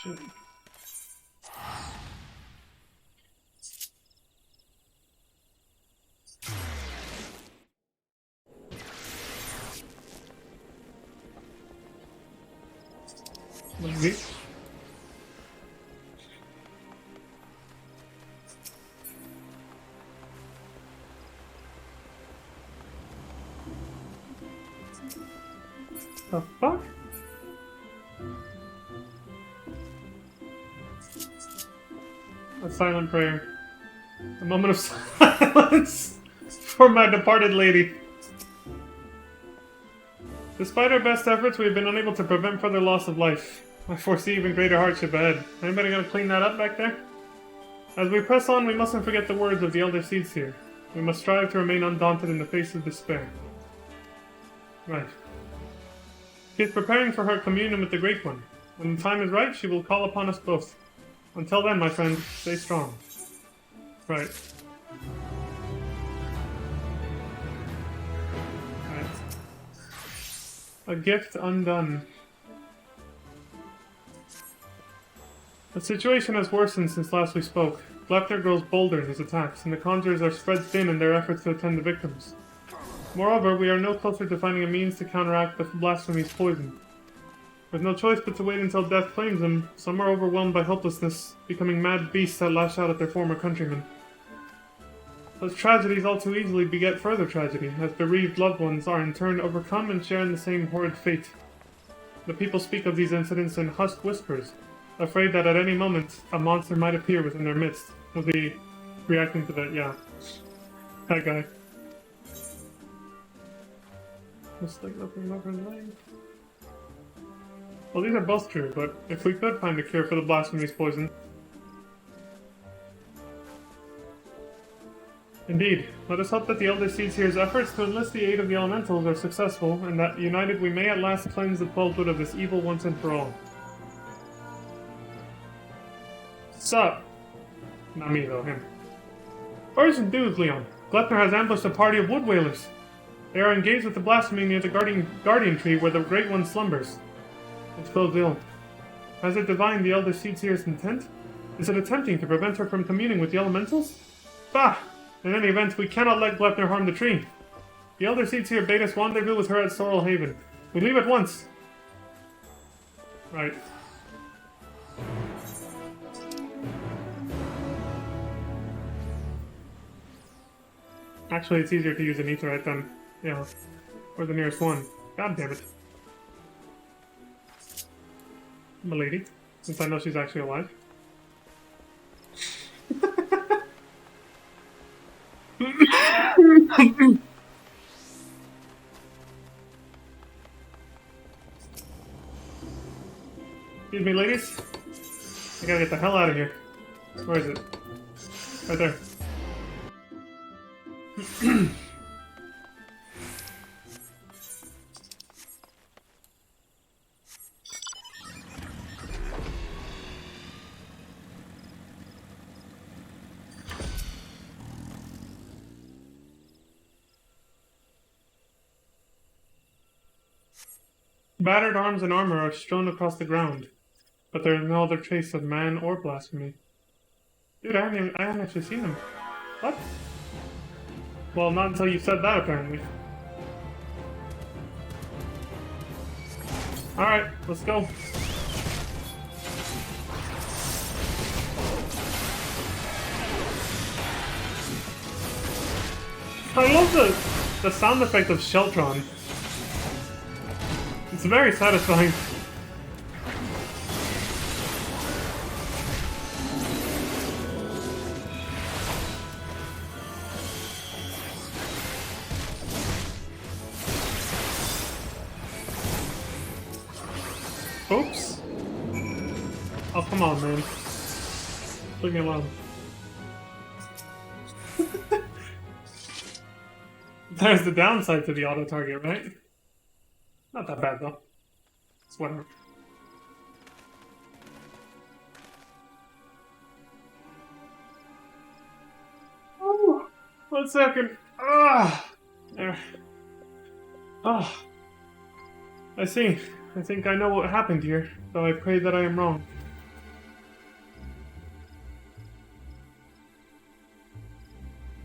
Shit. Maybe. The fuck? A silent prayer. A moment of silence for my departed lady. Despite our best efforts, we have been unable to prevent further loss of life. I foresee even greater hardship ahead. Anybody gonna clean that up back there? As we press on, we mustn't forget the words of the Elder Seedseer. We must strive to remain undaunted in the face of despair. Right. She is preparing for her communion with the Great One. When the time is right, she will call upon us both. Until then, my friend, stay strong. Right. Right. A gift undone. The situation has worsened since last we spoke. Glepner grows bolder in his attacks, and the conjurers are spread thin in their efforts to attend the victims. Moreover, we are no closer to finding a means to counteract the blasphemy's poison. With no choice but to wait until death claims them, some are overwhelmed by helplessness, becoming mad beasts that lash out at their former countrymen. Such tragedies all too easily beget further tragedy, as bereaved loved ones are in turn overcome and share in the same horrid fate. The people speak of these incidents in hushed whispers, afraid that at any moment a monster might appear within their midst. Was he reacting to that? Yeah. That guy. Just like nothing over in line. Well, these are both true, but if we could find a cure for the blasphemy's poison... Indeed, let us hope that the Elder Seedseer's efforts to enlist the aid of the elementals are successful, and that, united, we may at last cleanse the Twelvewood of this evil once and for all. Sup? Not me, though, him. Urgent news, Leon. Glepner has ambushed a party of wood whalers. They are engaged with the blasphemy near the guardian tree where the Great One slumbers. It bodes ill. Has it divined the Elder Seedseer's intent? Is it attempting to prevent her from communing with the elementals? Bah! In any event, we cannot let Glepner harm the tree. The Elder Seedseer bade us rendezvous with her at Sorrel Haven. We leave at once. Right. Actually, it's easier to use an Aetherite than, you know, or the nearest one. God damn it. Milady, since I know she's actually alive. Excuse me, ladies. I gotta get the hell out of here. Where is it? Right there. Battered arms and armor are strewn across the ground, but there is no other trace of man or blasphemy. Dude, I haven't actually seen them. What? Well, not until you said that, apparently. Alright, let's go. I love the sound effect of Sheltron. It's very satisfying. Oops. Oh, come on, man. Leave me alone. There's the downside to the auto-target, right? Not that bad, though. It's whatever. Oh, 1 second. Ah! There. Ah. I see. I think I know what happened here, though I pray that I am wrong.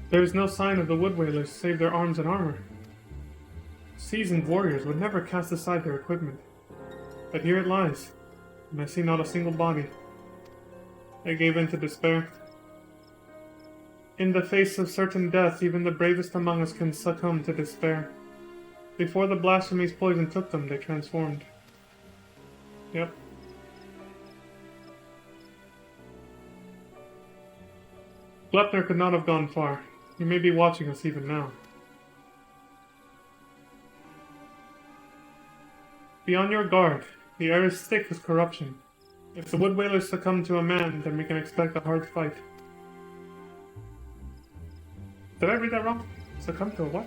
There is no sign of the wood whalers save their arms and armor. Seasoned warriors would never cast aside their equipment. But here it lies, and I see not a single body. They gave in to despair. In the face of certain death, even the bravest among us can succumb to despair. Before the blasphemy's poison took them, they transformed. Yep. Glepner could not have gone far. He may be watching us even now. Be on your guard. The air is thick with corruption. If the Wood Whalers succumb to a man, then we can expect a hard fight. Did I read that wrong? Succumb to a what?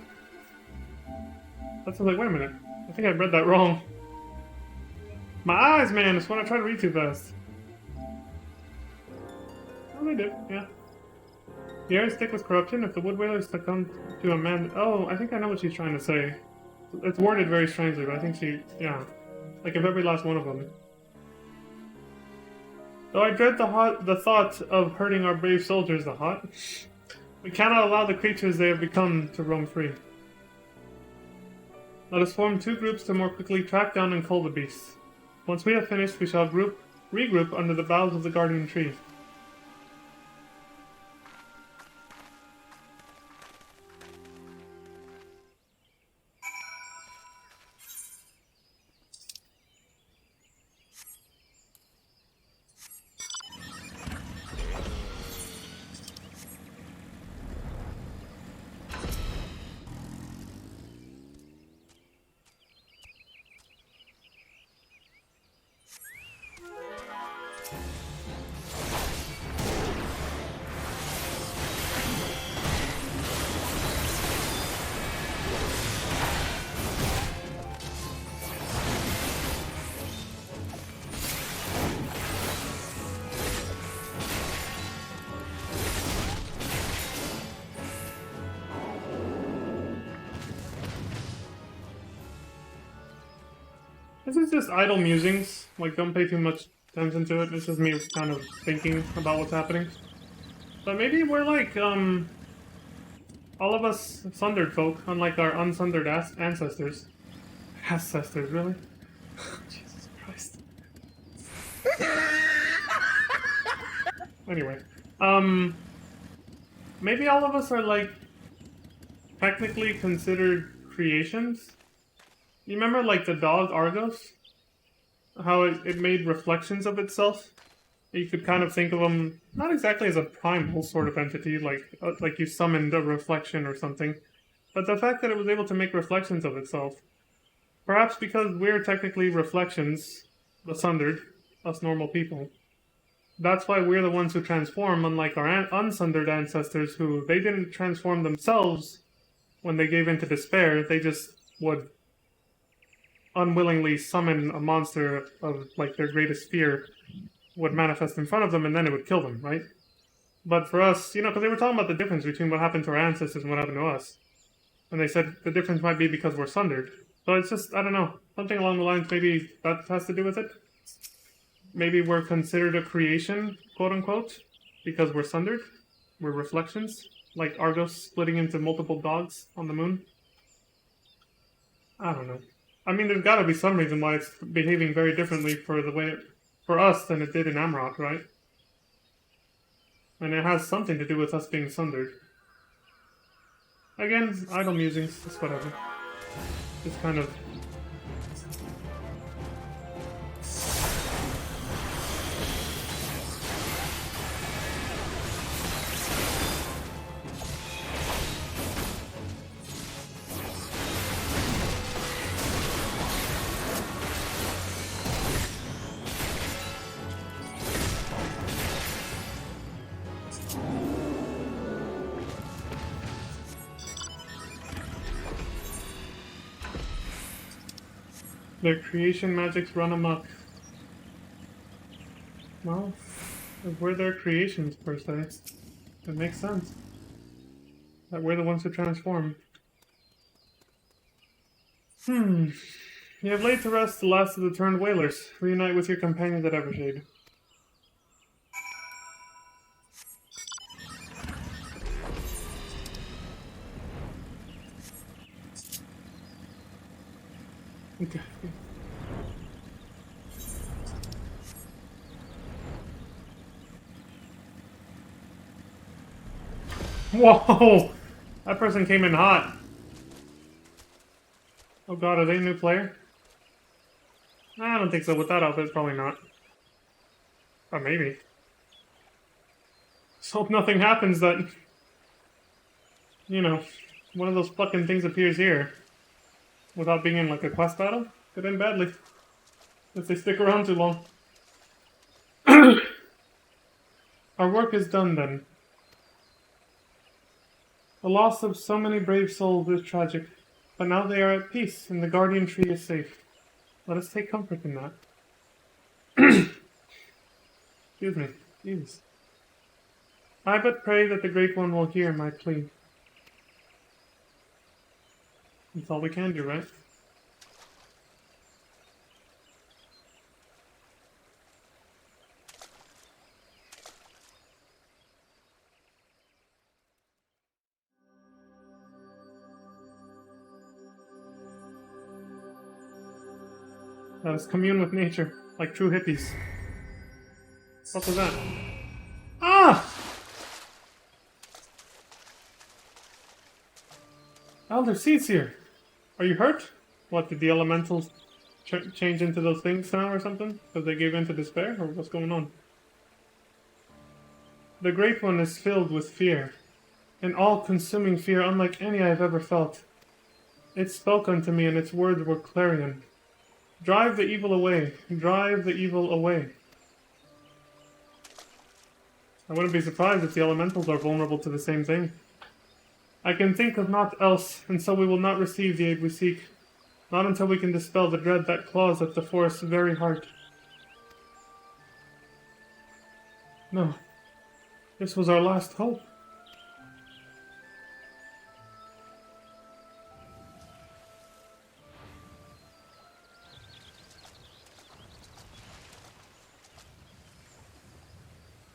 That's like, wait a minute. I think I read that wrong. My eyes, man! It's when I try to read too fast. Oh, they did, yeah. The air is thick with corruption. If the Wood Whalers succumb to a man... Oh, I think I know what she's trying to say. It's worded very strangely, but I think she... Yeah. Like, if every last one of them. Though I dread the thought of hurting our brave soldiers, we cannot allow the creatures they have become to roam free. Let us form 2 groups to more quickly track down and cull the beasts. Once we have finished, we shall regroup under the boughs of the guardian tree. This is just idle musings. Like, don't pay too much attention to it. It's just me kind of thinking about what's happening. But maybe we're like, all of us sundered folk, unlike our unsundered ancestors. Ancestors, really? Jesus Christ. Anyway, maybe all of us are like, technically considered creations? You remember, like, the dog Argos? How it made reflections of itself? You could kind of think of them, not exactly as a primal sort of entity, like you summoned a reflection or something, but the fact that it was able to make reflections of itself. Perhaps because we're technically reflections, the sundered, us normal people. That's why we're the ones who transform, unlike our unsundered ancestors who, they didn't transform themselves when they gave in to despair, they just would unwillingly summon a monster of, like, their greatest fear would manifest in front of them, and then it would kill them, right? But for us, you know, because they were talking about the difference between what happened to our ancestors and what happened to us. And they said the difference might be because we're sundered. So it's just, I don't know, something along the lines, maybe that has to do with it? Maybe we're considered a creation, quote-unquote, because we're sundered? We're reflections? Like Argos splitting into multiple dogs on the moon? I don't know. I mean, there's gotta be some reason why it's behaving very differently for us than it did in Amrock, right? And it has something to do with us being sundered. Again, idle musings, just whatever. Just kind of... Their creation magics run amok. Well, if we're their creations, per se, it makes sense. That we're the ones who transform. You have laid to rest the last of the turned whalers. Reunite with your companions at Evershade. Okay. Whoa! That person came in hot. Oh god, are they a new player? I don't think so. With that outfit, probably not. Or maybe. So hope nothing happens that, you know, one of those fucking things appears here without being in like a quest battle. Could end badly if they stick around too long. Our work is done then. The loss of so many brave souls is tragic, but now they are at peace and the guardian tree is safe. Let us take comfort in that. Excuse me. Jesus. I but pray that the Great One will hear my plea. That's all we can do, right? Let us commune with nature, like true hippies. What was that? Ah! Elder Seeds here. Are you hurt? What, did the elementals change into those things now or something? Because they gave in to despair? Or what's going on? The Great One is filled with fear. An all-consuming fear unlike any I have ever felt. It spoke unto me, and its words were clarion. Drive the evil away. Drive the evil away. I wouldn't be surprised if the elementals are vulnerable to the same thing. I can think of naught else, and so we will not receive the aid we seek. Not until we can dispel the dread that claws at the forest's very heart. No. This was our last hope.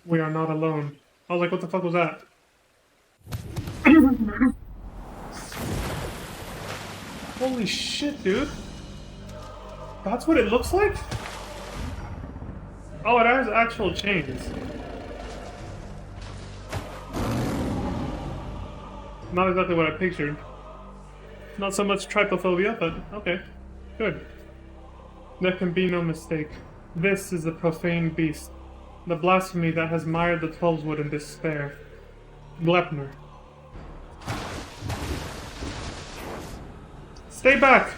We are not alone. I was like, what the fuck was that? Holy shit, dude. That's what it looks like? Oh, it has actual chains. Not exactly what I pictured. Not so much trypophobia, but okay. Good. There can be no mistake. This is the profane beast. The blasphemy that has mired the Twelveswood in despair. Glepner. Stay back!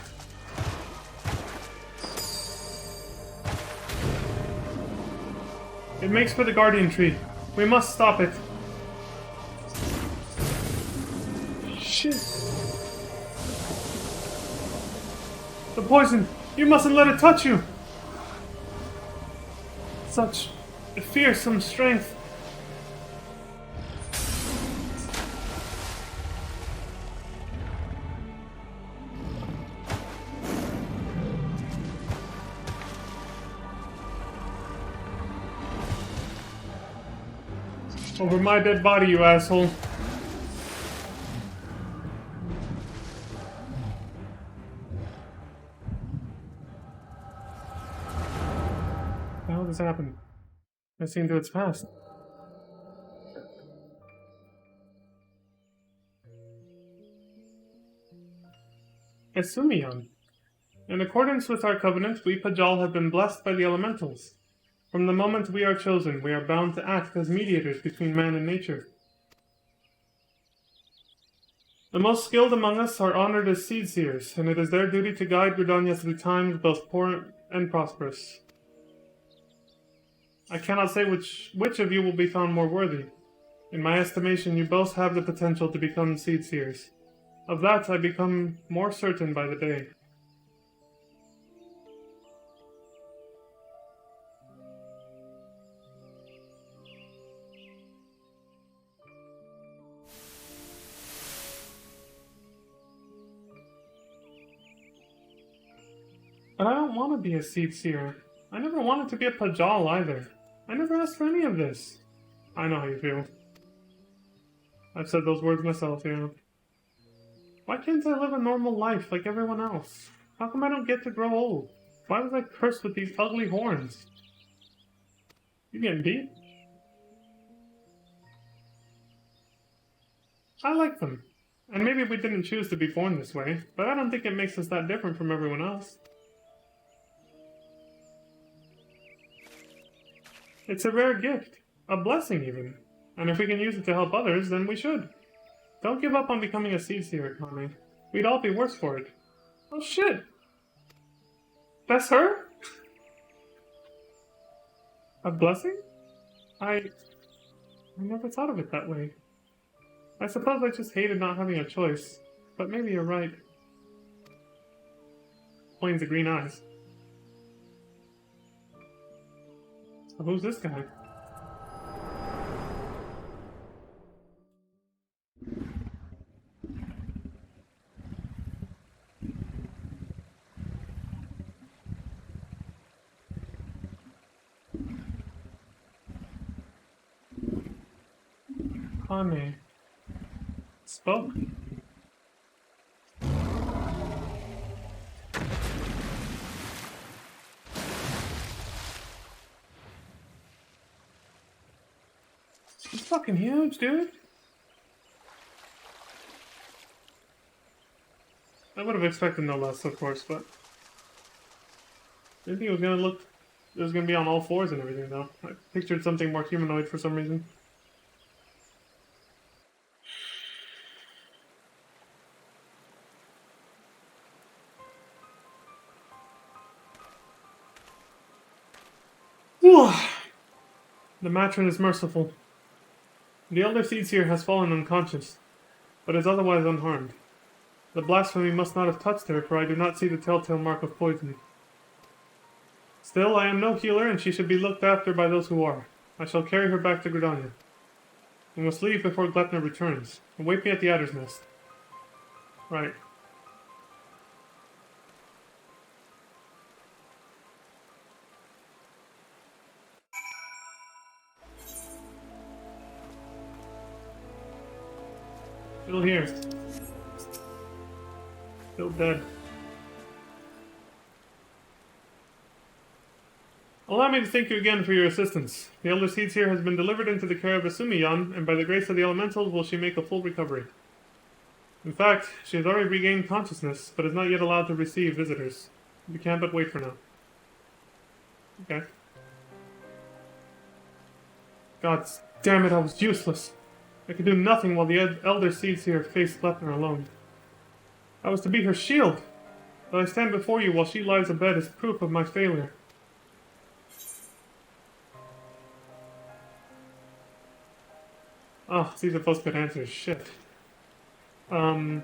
It makes for the guardian tree. We must stop it. Shit. The poison! You mustn't let it touch you! Such a fearsome strength. Over my dead body, you asshole. How did this happen? I seem to its past. Esumion. In accordance with our covenant, we Pajal have been blessed by the elementals. From the moment we are chosen, we are bound to act as mediators between man and nature. The most skilled among us are honored as seed seers, and it is their duty to guide Gridania through times both poor and prosperous. I cannot say which of you will be found more worthy. In my estimation, you both have the potential to become seed seers. Of that, I become more certain by the day. But I don't want to be a seed seer. I never wanted to be a Pajal either. I never asked for any of this. I know how you feel. I've said those words myself, yeah. Why can't I live a normal life like everyone else? How come I don't get to grow old? Why was I cursed with these ugly horns? You getting beat? I like them. And maybe we didn't choose to be born this way, but I don't think it makes us that different from everyone else. It's a rare gift. A blessing, even. And if we can use it to help others, then we should. Don't give up on becoming a seed seer, Connie. We'd all be worse for it. Oh shit! That's her? A blessing? I never thought of it that way. I suppose I just hated not having a choice. But maybe you're right. Explains the green eyes. So who's this guy? Connie. Spoke. He's fucking huge, dude. I would have expected no less, of course, but I didn't think it was gonna be on all fours and everything, though. I pictured something more humanoid for some reason. The matron is merciful. The elder Seedseer has fallen unconscious, but is otherwise unharmed. The blasphemy must not have touched her, for I do not see the telltale mark of poison. Still, I am no healer, and she should be looked after by those who are. I shall carry her back to Gridania. We must leave before Glepner returns. Await me at the Adder's Nest. Right. Still here. Still dead. Allow me to thank you again for your assistance. The Elder Seedseer has been delivered into the care of Asumiyan, and by the grace of the elementals will she make a full recovery. In fact, she has already regained consciousness, but is not yet allowed to receive visitors. We can but wait for now. Okay. God damn it, I was useless. I could do nothing while the Elder Seedseer faced Glepner alone. I was to be her shield, but I stand before you while she lies abed as proof of my failure. Oh, these are both good answers. Shit. Listen,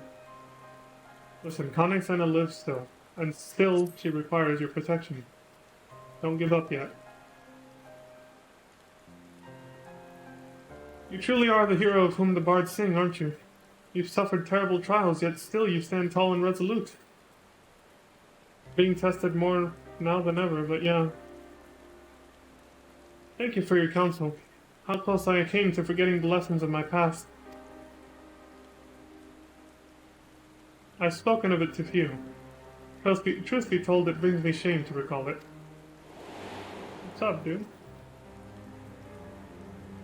Connie-sama lives still, and still she requires your protection. Don't give up yet. You truly are the hero of whom the bards sing, aren't you? You've suffered terrible trials, yet still you stand tall and resolute. Being tested more now than ever, but yeah. Thank you for your counsel. How close I came to forgetting the lessons of my past. I've spoken of it to few. Truth be told, it brings me shame to recall it. What's up, dude?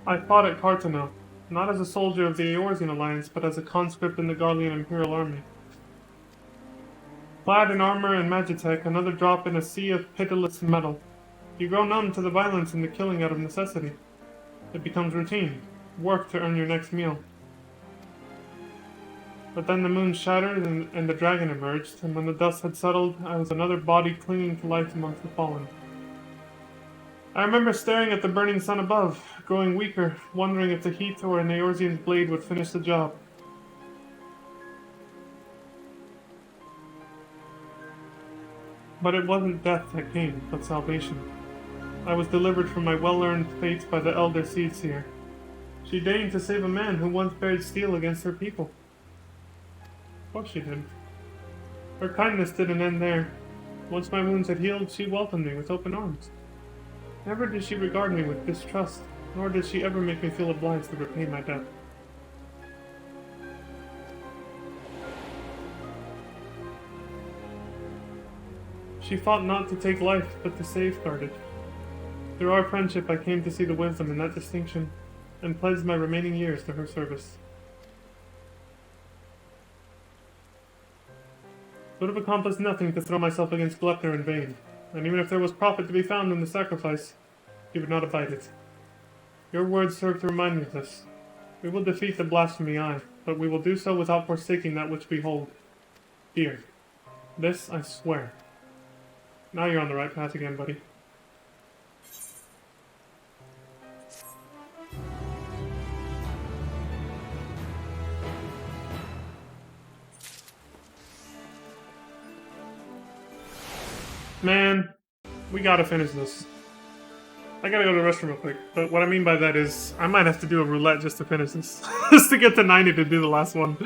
I fought at Cartano, not as a soldier of the Eorzean Alliance, but as a conscript in the Garlean Imperial Army. Clad in armor and magitech, another drop in a sea of pitiless metal. You grow numb to the violence and the killing out of necessity. It becomes routine, work to earn your next meal. But then the moon shattered and the dragon emerged, and when the dust had settled, I was another body clinging to life amongst the fallen. I remember staring at the burning sun above, growing weaker, wondering if the heat or an Eorzean's blade would finish the job. But it wasn't death that came, but salvation. I was delivered from my well-earned fate by the Elder Seedseer. She deigned to save a man who once bared steel against her people. Of course she did. Her kindness didn't end there. Once my wounds had healed, she welcomed me with open arms. Never did she regard me with distrust, nor did she ever make me feel obliged to repay my debt. She fought not to take life, but to safeguard it. Through our friendship, I came to see the wisdom in that distinction, and pledged my remaining years to her service. would have accomplished nothing to throw myself against Glepner in vain, and even if there was profit to be found in the sacrifice, he would not abide it. Your words serve to remind me of this. We will defeat the blasphemy, aye, but we will do so without forsaking that which we hold dear. This I swear. Now you're on the right path again, buddy. Man, we gotta finish this. I gotta go to the restroom real quick, but what I mean by that is I might have to do a roulette just to finish this. Just to get to 90 to do the last one.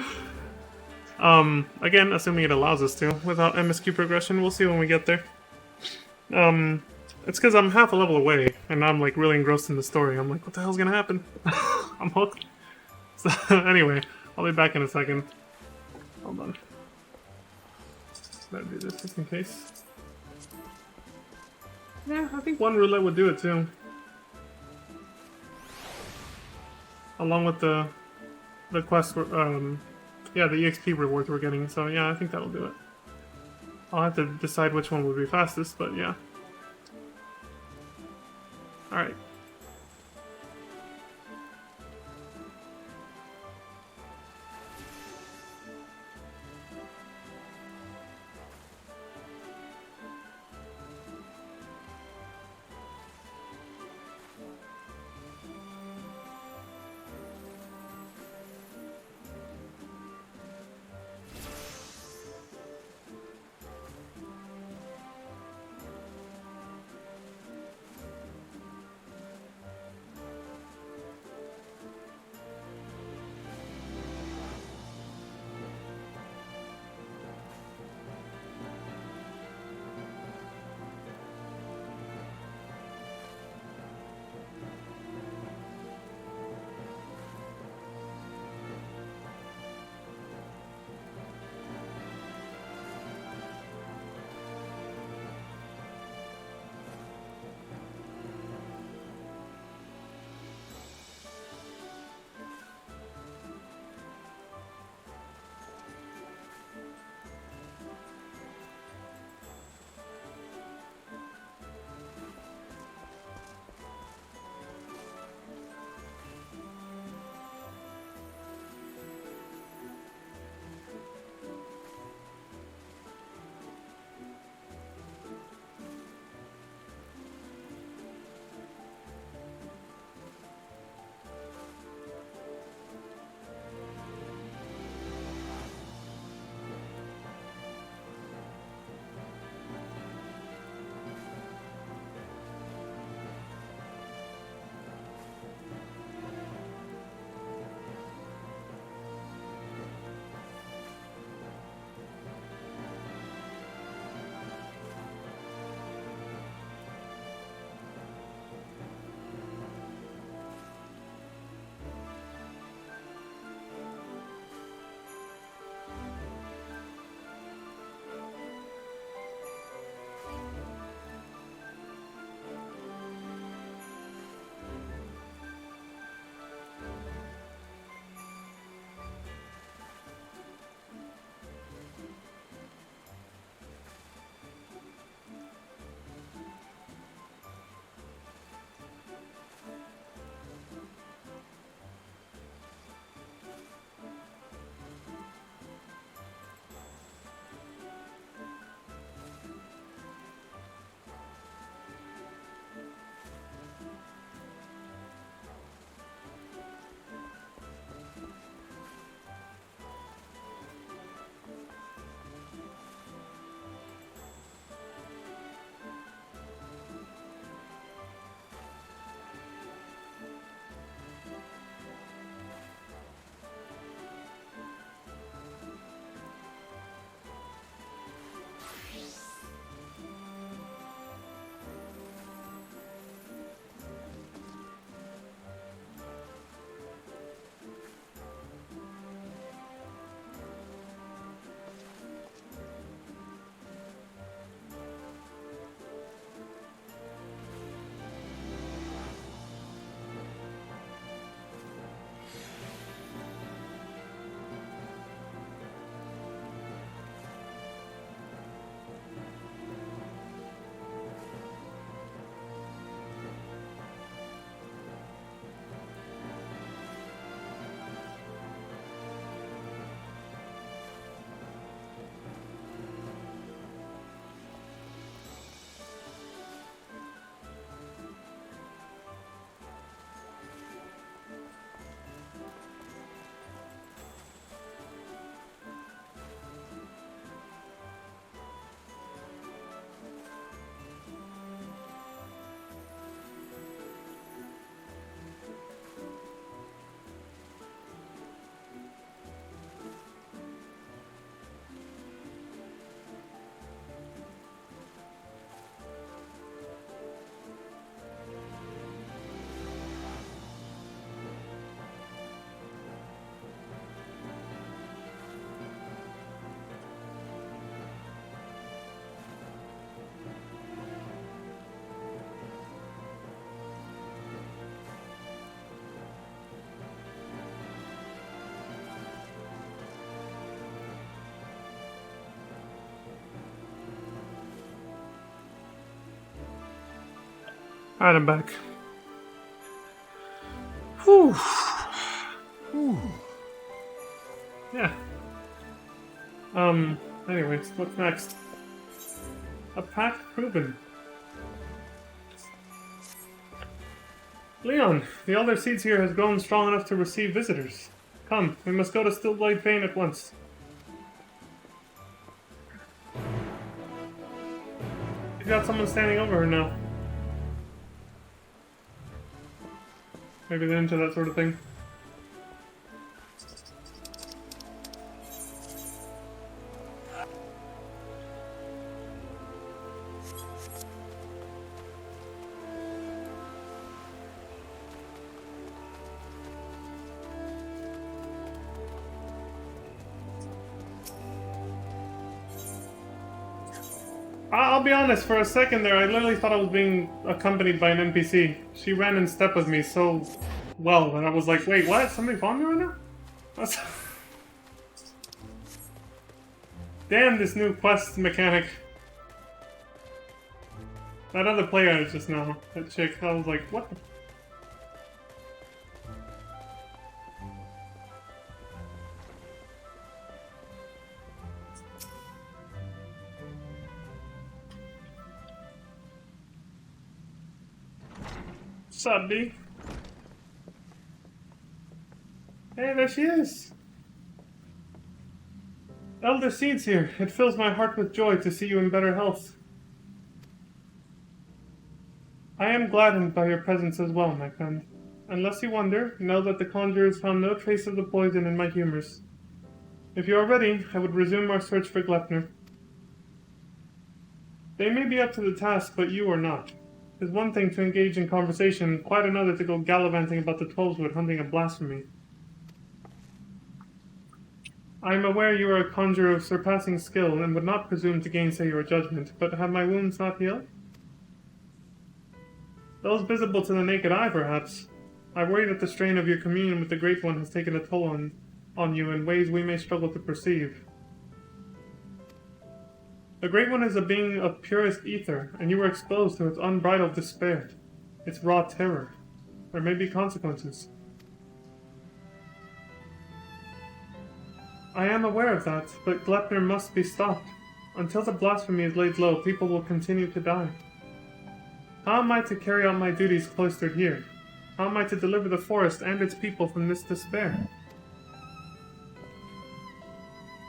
Again, assuming it allows us to, without MSQ progression, we'll see when we get there. It's because I'm half a level away, and I'm like really engrossed in the story. I'm like, what the hell's gonna happen? I'm hooked. So, anyway, I'll be back in a second. Hold on. Better do this just in case. Yeah, I think one roulette would do it too. Along with the quest, yeah, the EXP rewards we're getting. So yeah, I think that'll do it. I'll have to decide which one would be fastest, but yeah. Alright. Alright, I'm back. Whew. Yeah. Anyways, what's next? A pact proven. Leon, the Elder Seeds here has grown strong enough to receive visitors. Come, we must go to Stillblade Fane at once. You've got someone standing over her now. Maybe they're into that sort of thing. I'll be honest, for a second there, I literally thought I was being accompanied by an NPC. She ran in step with me so well that I was like, wait, what? Somebody following me right now? That's... Damn, this new quest mechanic. That other player just now, that chick, I was like, what the... What's up, D? Hey, there she is! Elder Seeds here. It fills my heart with joy to see you in better health. I am gladdened by your presence as well, my friend. Unless you wonder, know that the conjurers found no trace of the poison in my humors. If you are ready, I would resume our search for Glepner. They may be up to the task, but you are not. It is one thing to engage in conversation, quite another to go gallivanting about the Twelveswood hunting a blasphemy. I am aware you are a conjurer of surpassing skill, and would not presume to gainsay your judgment, but have my wounds not healed? Those visible to the naked eye, perhaps. I worry that the strain of your communion with the Great One has taken a toll on you in ways we may struggle to perceive. The Great One is a being of purest ether, and you were exposed to its unbridled despair, its raw terror. There may be consequences. I am aware of that, but Glepner must be stopped. Until the blasphemy is laid low, people will continue to die. How am I to carry out my duties cloistered here? How am I to deliver the forest and its people from this despair?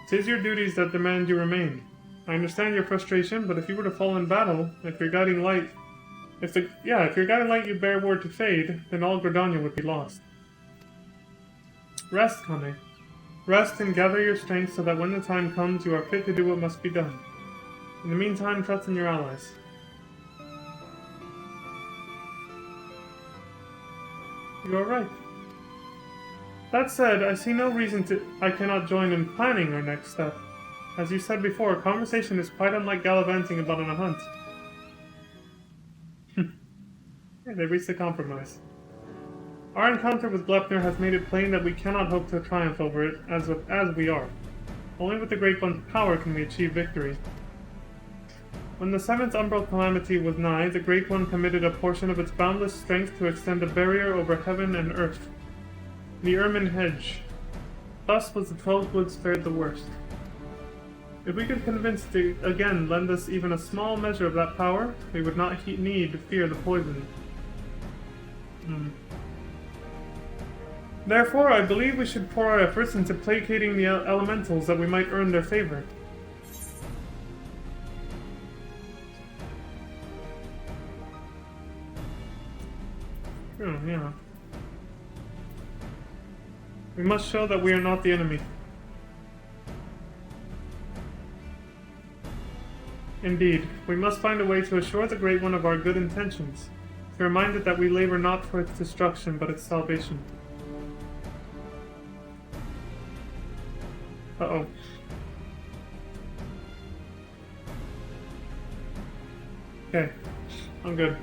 'Tis your duties that demand you remain. I understand your frustration, but if you were to fall in battle, if your guiding light you bear were to fade, then all Gridania would be lost. Rest, Kane. Rest and gather your strength so that when the time comes, you are fit to do what must be done. In the meantime, trust in your allies. You are right. That said, I see no reason I cannot join in planning our next step. As you said before, conversation is quite unlike gallivanting about on a hunt. Yeah, they reached a compromise. Our encounter with Glepner has made it plain that we cannot hope to triumph over it, as we are. Only with the Great One's power can we achieve victory. When the seventh umbral calamity was nigh, the Great One committed a portion of its boundless strength to extend a barrier over heaven and earth. The Ermine Hedge. Thus was the Twelveswood spared the worst. If we could convince to again lend us even a small measure of that power, we would not need to fear the poison. Therefore, I believe we should pour our efforts into placating the elementals that we might earn their favor. Oh, yeah. We must show that we are not the enemy. Indeed, we must find a way to assure the Great One of our good intentions, to remind it that we labor not for its destruction, but its salvation. Uh-oh. Okay, I'm good.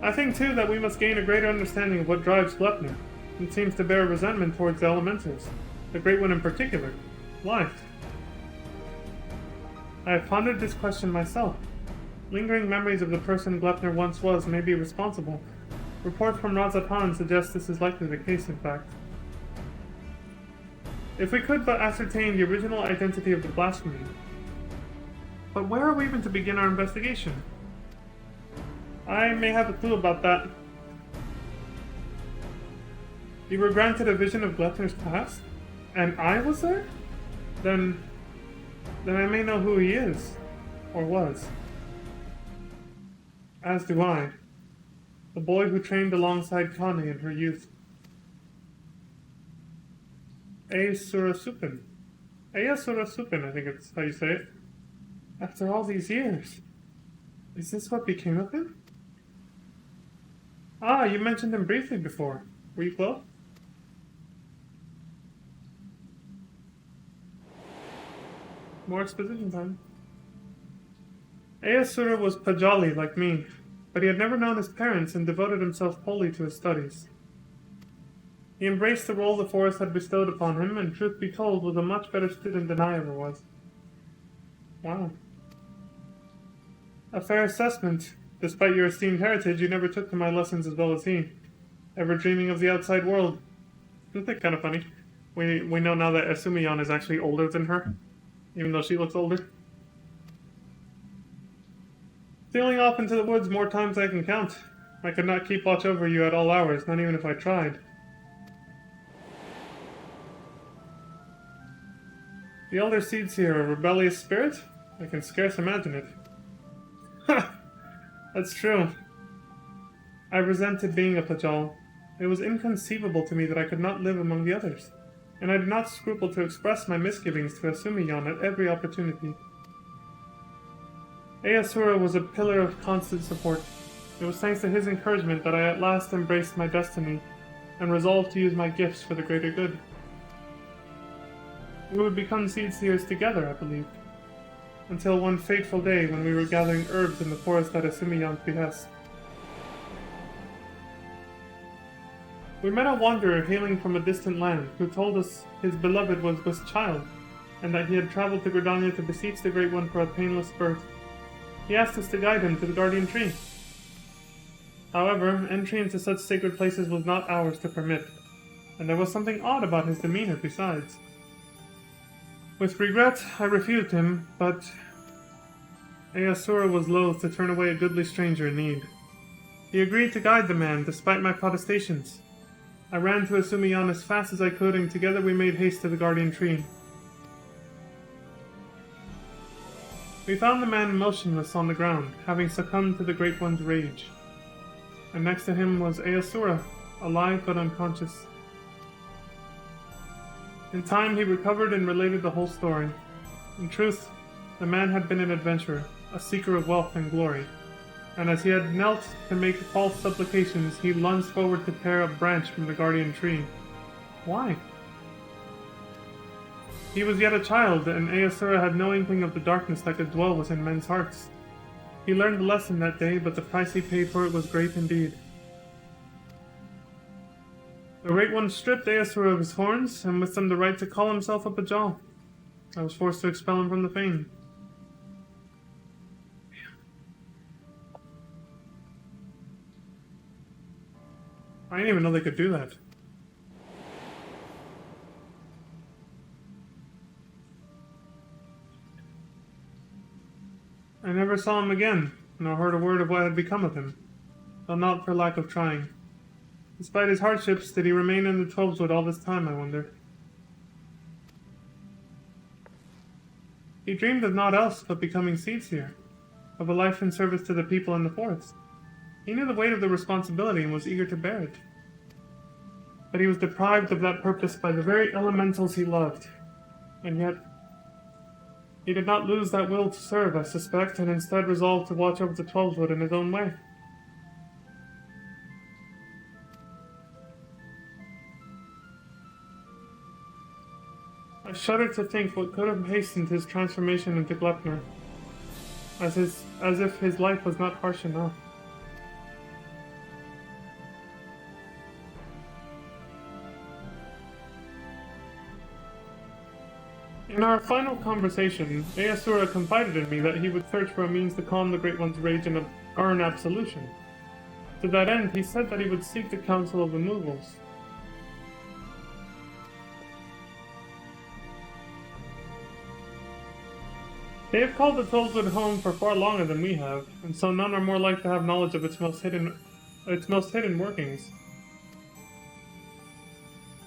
I think, too, that we must gain a greater understanding of what drives Glepner. It seems to bear resentment towards the elementals, the Great One in particular. Why? I have pondered this question myself. Lingering memories of the person Glepner once was may be responsible. Reports from Razatan suggest this is likely the case, in fact. If we could but ascertain the original identity of the blasphemy. But where are we even to begin our investigation? I may have a clue about that. You were granted a vision of Glepner's past? And I was there? Then I may know who he is. Or was. As do I. The boy who trained alongside Kane in her youth. Surasupin. Surasupin, I think it's how you say it. After all these years. Is this what became of him? Ah, you mentioned him briefly before. Were you close? More exposition time. Ayasura was Pajali like me, but he had never known his parents and devoted himself wholly to his studies. He embraced the role the forest had bestowed upon him, and truth be told, was a much better student than I ever was. Wow. A fair assessment. Despite your esteemed heritage, you never took to my lessons as well as he. Ever dreaming of the outside world. Isn't that kind of funny? We know now that Asumiyan is actually older than her, even though she looks older. Stealing off into the woods more times than I can count. I could not keep watch over you at all hours, not even if I tried. The Elder Seedseer, a rebellious spirit? I can scarce imagine it. Ha! That's true. I resented being a Pajal. It was inconceivable to me that I could not live among the others, and I did not scruple to express my misgivings to Asumiyan at every opportunity. Ayasura was a pillar of constant support. It was thanks to his encouragement that I at last embraced my destiny, and resolved to use my gifts for the greater good. We would become Seedseers together, I believed, until one fateful day when we were gathering herbs in the forest at Asumiyan's behest. We met a wanderer hailing from a distant land, who told us his beloved was with child, and that he had traveled to Gridania to beseech the Great One for a painless birth. He asked us to guide him to the guardian tree. However, entry into such sacred places was not ours to permit, and there was something odd about his demeanor besides. With regret, I refused him, but Ayasura was loath to turn away a goodly stranger in need. He agreed to guide the man, despite my protestations. I ran to Asumiyan as fast as I could, and together we made haste to the guardian tree. We found the man motionless on the ground, having succumbed to the Great One's rage. And next to him was Ayasura, alive but unconscious. In time he recovered and related the whole story. In truth, the man had been an adventurer, a seeker of wealth and glory, and as he had knelt to make false supplications, he lunged forward to tear a branch from the guardian tree. Why? He was yet a child, and Ayasura had no inkling of the darkness that could dwell within men's hearts. He learned the lesson that day, but the price he paid for it was great indeed. The Great One stripped Ayasura of his horns, and with them the right to call himself a Bajal. I was forced to expel him from the fane. I didn't even know they could do that. I never saw him again, nor heard a word of what had become of him, though not for lack of trying. Despite his hardships, did he remain in the Twelveswood all this time, I wonder? He dreamed of naught else but becoming Seedseer, of a life in service to the people in the forest. He knew the weight of the responsibility and was eager to bear it. But he was deprived of that purpose by the very elementals he loved, and yet he did not lose that will to serve, I suspect, and instead resolved to watch over the Twelveswood in his own way. I shudder to think what could have hastened his transformation into Glepner, as if his life was not harsh enough. In our final conversation, Easura confided in me that he would search for a means to calm the Great One's rage and earn absolution. To that end, he said that he would seek the Council of Removals. They have called the Tollwood home for far longer than we have, and so none are more likely to have knowledge of its most hidden workings.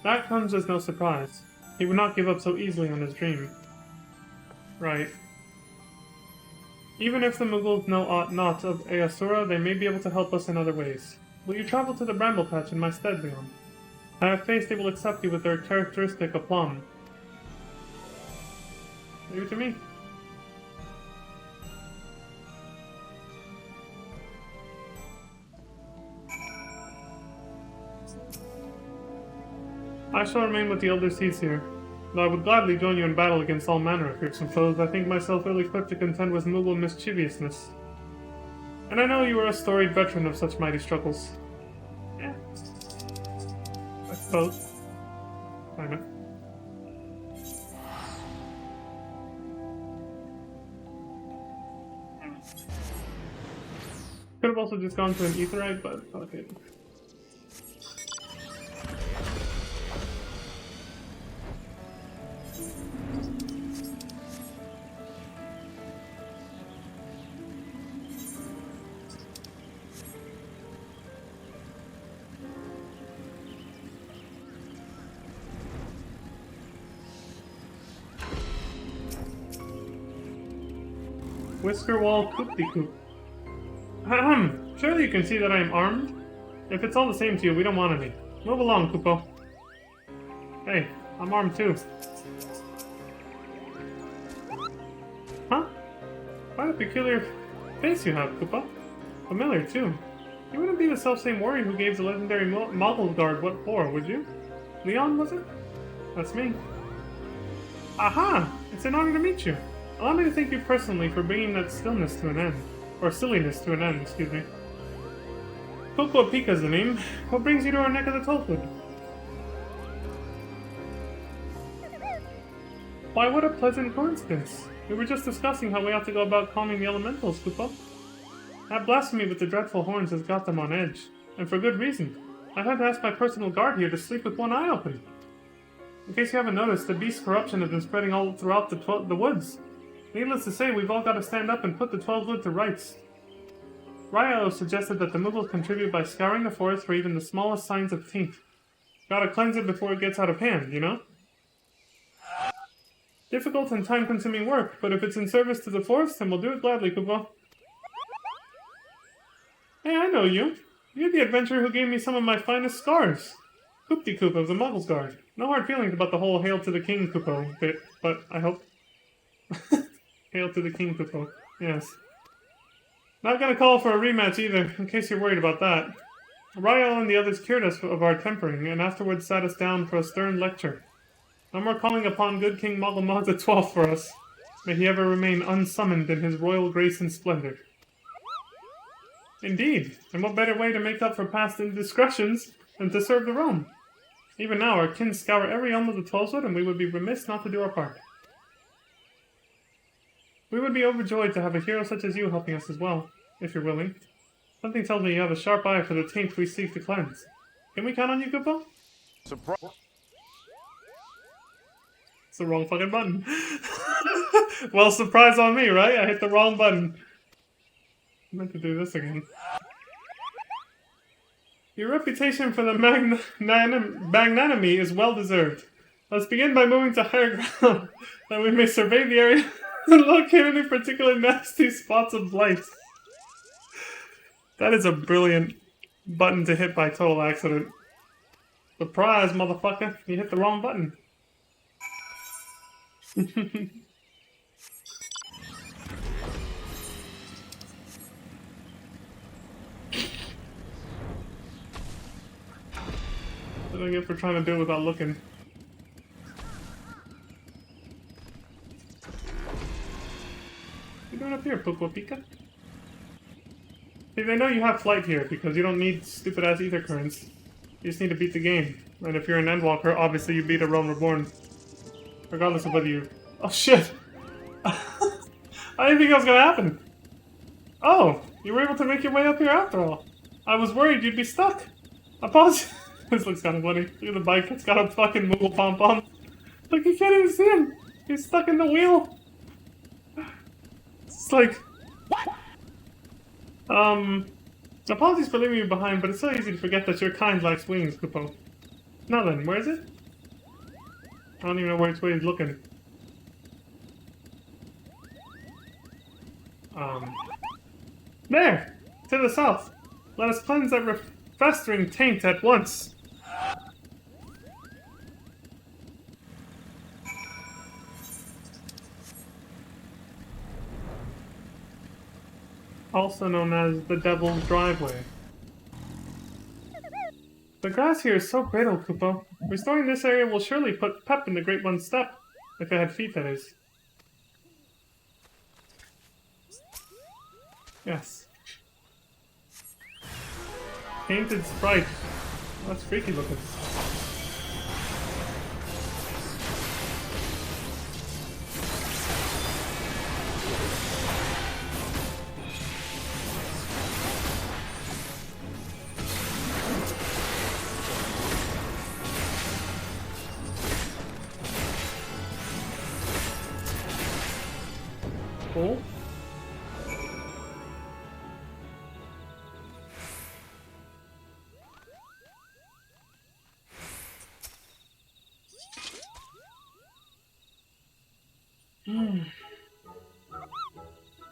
That comes as no surprise. He would not give up so easily on his dream. Right. Even if the Mughals know aught not of Easura, they may be able to help us in other ways. Will you travel to the Bramble Patch in my stead, Leon? I have faith they will accept you with their characteristic aplomb. Leave it to me. I shall remain with the elder seeds here. Though I would gladly join you in battle against all manner of fearsome foes, I think myself ill-equipped to contend with Mughal mischievousness. And I know you are a storied veteran of such mighty struggles. Yeah. I suppose. Kinda. Could have also just gone to an ether egg, but okay. Whisker Wall Koop-de-Koop. Ahem. Surely you can see that I am armed? If it's all the same to you, we don't want any. Move along, Kupo. Hey, I'm armed too. Huh? Quite a peculiar face you have, Koopa. Familiar too. You wouldn't be the self-same warrior who gave the legendary Mogul Guard what for, would you? Leon, was it? That's me. Aha! It's an honor to meet you. Allow me to thank you personally for bringing that stillness to an end. Or silliness to an end, excuse me. Coco Pika's the name. What brings you to our neck of the Tollwood? Why, what a pleasant coincidence. We were just discussing how we ought to go about calming the elementals, Koopa. That blasphemy with the dreadful horns has got them on edge. And for good reason. I've had to ask my personal guard here to sleep with one eye open. In case you haven't noticed, the beast's corruption has been spreading all throughout the woods. Needless to say, we've all got to stand up and put the Tollwood to rights. Ryo suggested that the Mughals contribute by scouring the forest for even the smallest signs of taint. Gotta cleanse it before it gets out of hand, you know? Difficult and time-consuming work, but if it's in service to the forest, then we'll do it gladly, Koopa. Hey, I know you. You're the adventurer who gave me some of my finest scars. Koop-de-Koop of the Muggles Guard. No hard feelings about the whole Hail to the King Koopa bit, but I hope... Hail to the King Koopa. Yes. Not gonna call for a rematch either, in case you're worried about that. Ryo and the others cured us of our tempering, and afterwards sat us down for a stern lecture. No more calling upon good King Malamog the XII for us. May he ever remain unsummoned in his royal grace and splendor. Indeed, and what better way to make up for past indiscretions than to serve the realm? Even now, our kin scour every elm of the Tollwood, and we would be remiss not to do our part. We would be overjoyed to have a hero such as you helping us as well, if you're willing. Something tells me you have a sharp eye for the taint we seek to cleanse. Can we count on you, Koopa? Surprise! It's the wrong fucking button. Well, surprise on me, right? I hit the wrong button. I meant to do this again. Your reputation for the magnanimity is well deserved. Let's begin by moving to higher ground, that we may survey the area and locate any particular nasty spots of blight. That is a brilliant button to hit by total accident. Surprise, motherfucker! You hit the wrong button. What do I get for trying to do it without looking? What are you doing up here, Poco Pika? See, they know you have flight here because you don't need stupid-ass ether currents. You just need to beat the game. And if you're an Endwalker, obviously you beat a Realm Reborn. Regardless of whether you Oh shit! I didn't think that was gonna happen. Oh, you were able to make your way up here after all. I was worried you'd be stuck. Apologies. This looks kind of funny. Look at the bike. It's got a fucking Moogle pom-pom. Look, you can't even see him. He's stuck in the wheel. It's like... Apologies for leaving you behind, but it's so easy to forget that your kind lacks wings, Kupo. Now then, where is it? I don't even know which way he's looking. There! To the south. Let us cleanse that festering taint at once. Also known as the Devil's Driveway. The grass here is so great, old Kupo. Restoring this area will surely put pep in the Great One's step. If it had feet, that is. Yes. Painted sprite. Oh, that's freaky looking. Cool.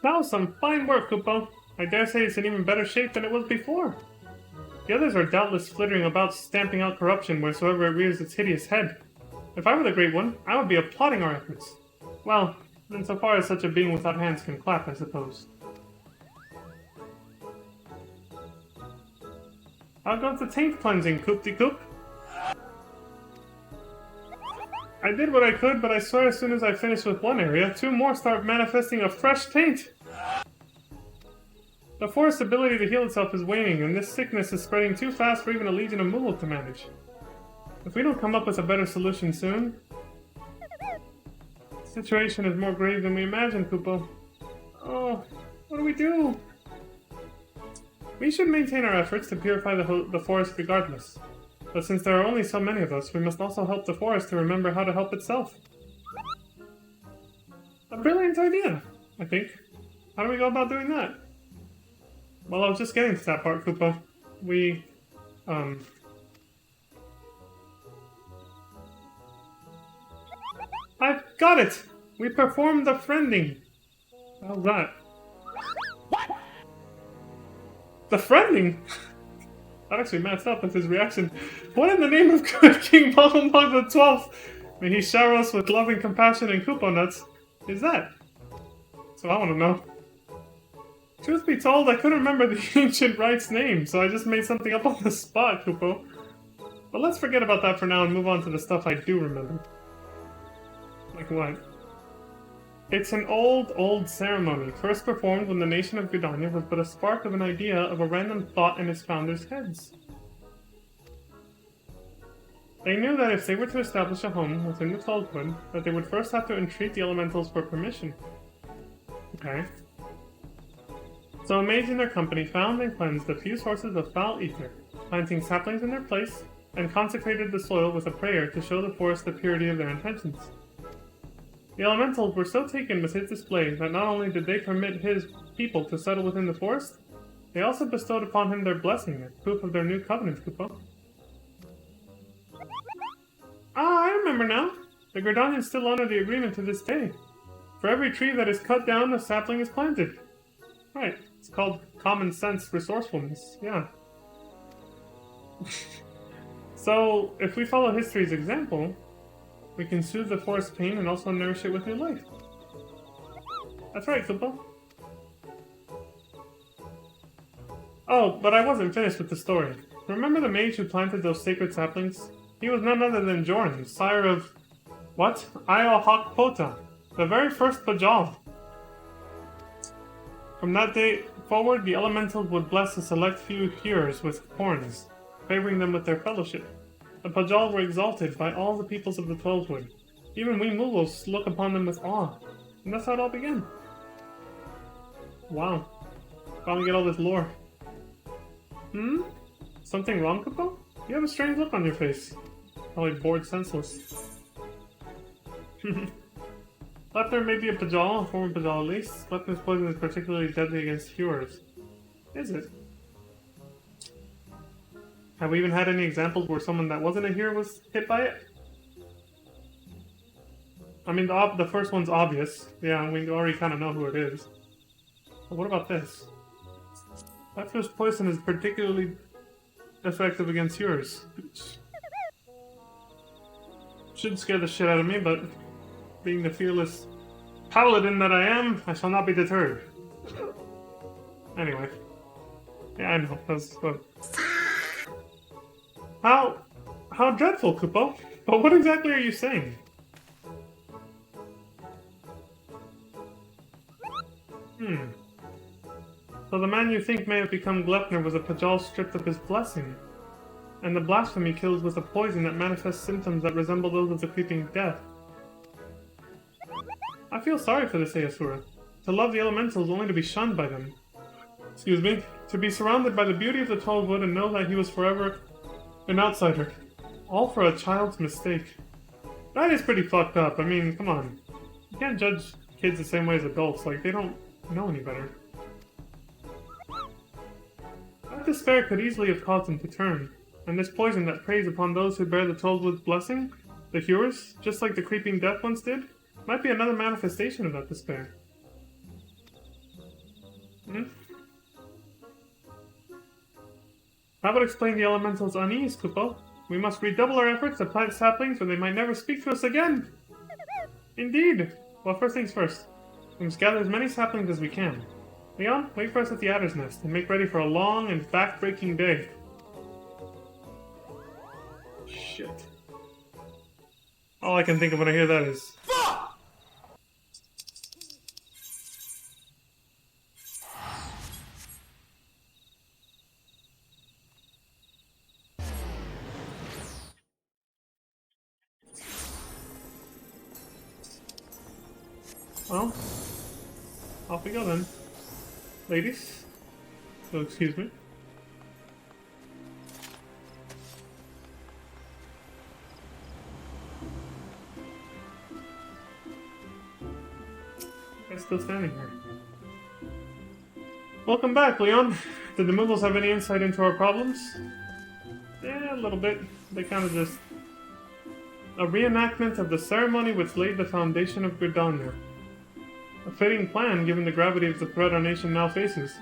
That was some fine work, Kupo. I dare say it's in even better shape than it was before. The others are doubtless flittering about, stamping out corruption wheresoever it rears its hideous head. If I were the Great One, I would be applauding our efforts. Well, insofar as such a being without hands can clap, I suppose. How goes the taint cleansing, Coop-de-Coop? I did what I could, but I swear as soon as I finish with one area, two more start manifesting a fresh taint. The forest's ability to heal itself is waning, and this sickness is spreading too fast for even a legion of Moogle to manage. If we don't come up with a better solution soon... The situation is more grave than we imagined, Kupo. Oh, what do we do? We should maintain our efforts to purify the forest regardless. But since there are only so many of us, we must also help the forest to remember how to help itself. A brilliant idea, I think. How do we go about doing that? Well, I was just getting to that part, Koopa. I've got it! We performed the friending! How's that? What? The friending? That actually matched up with his reaction. What in the name of good King Balmog the 12th? May he shower us with loving compassion and Koopo nuts. Is that? So I want to know. Truth be told, I couldn't remember the ancient rite's name, so I just made something up on the spot, Koopo. But let's forget about that for now and move on to the stuff I do remember. Like what? It's an old ceremony, first performed when the nation of Gridania was but a spark of an idea of a random thought in its founders' heads. They knew that if they were to establish a home within the Twelvewood, that they would first have to entreat the elementals for permission. Okay. So a mage in their company found and cleansed a few sources of foul ether, planting saplings in their place, and consecrated the soil with a prayer to show the forest the purity of their intentions. The elementals were so taken with his display that not only did they permit his people to settle within the forest, they also bestowed upon him their blessing as proof of their new covenant, Kupo. Ah, I remember now. The Gridanians still honor the agreement to this day. For every tree that is cut down, a sapling is planted. Right, it's called common sense resourcefulness, yeah. So, if we follow history's example, we can soothe the forest's pain and also nourish it with new life. That's right, Kupo. Oh, but I wasn't finished with the story. Remember the mage who planted those sacred saplings? He was none other than Jorn, sire of... what? Iohakpota, the very first Pajal. From that day forward, the elementals would bless a select few hearers with horns, favoring them with their fellowship. The Pajal were exalted by all the peoples of the Twelvewood, Even we Muggles look upon them with awe. And that's how it all began. Wow. Finally get all this lore. Hmm? Something wrong, Kupo? You have a strange look on your face. Probably bored senseless. Lepner may be a Pajal, a former Pajal at least. Lepner's poison is particularly deadly against Heurers. Is it? Have we even had any examples where someone that wasn't a Heurer was hit by it? I mean, the first one's obvious. Yeah, we already kind of know who it is. But what about this? Lepner's poison is particularly effective against Heurers. Should scare the shit out of me, but being the fearless paladin that I am, I shall not be deterred. Anyway. Yeah, I know. That's what... How dreadful, Kupo. But what exactly are you saying? So the man you think may have become Glepner was a Pajal stripped of his blessing. And the blasphemy kills with a poison that manifests symptoms that resemble those of the creeping death. I feel sorry for this Eosura. To love the elementals only to be shunned by them. Excuse me. To be surrounded by the beauty of the tall wood and know that he was forever an outsider. All for a child's mistake. That is pretty fucked up. I mean, come on. You can't judge kids the same way as adults. Like, they don't know any better. That despair could easily have caused him to turn. And this poison that preys upon those who bear the Trollwood's blessing, the Heurers, just like the creeping death once did, might be another manifestation of that despair. That would explain the elemental's unease, Kupo. We must redouble our efforts to plant saplings or they might never speak to us again! Indeed! Well, first things first. We must gather as many saplings as we can. Leon, wait for us at the Adder's Nest and make ready for a long and back-breaking day. Shit. All I can think of when I hear that is... Well, off we go then. Ladies, so excuse me. I'm still standing here. Welcome back, Leon. Did the Muggles have any insight into our problems? Yeah, a little bit. They kind of just... A reenactment of the ceremony which laid the foundation of Gridania. A fitting plan given the gravity of the threat our nation now faces.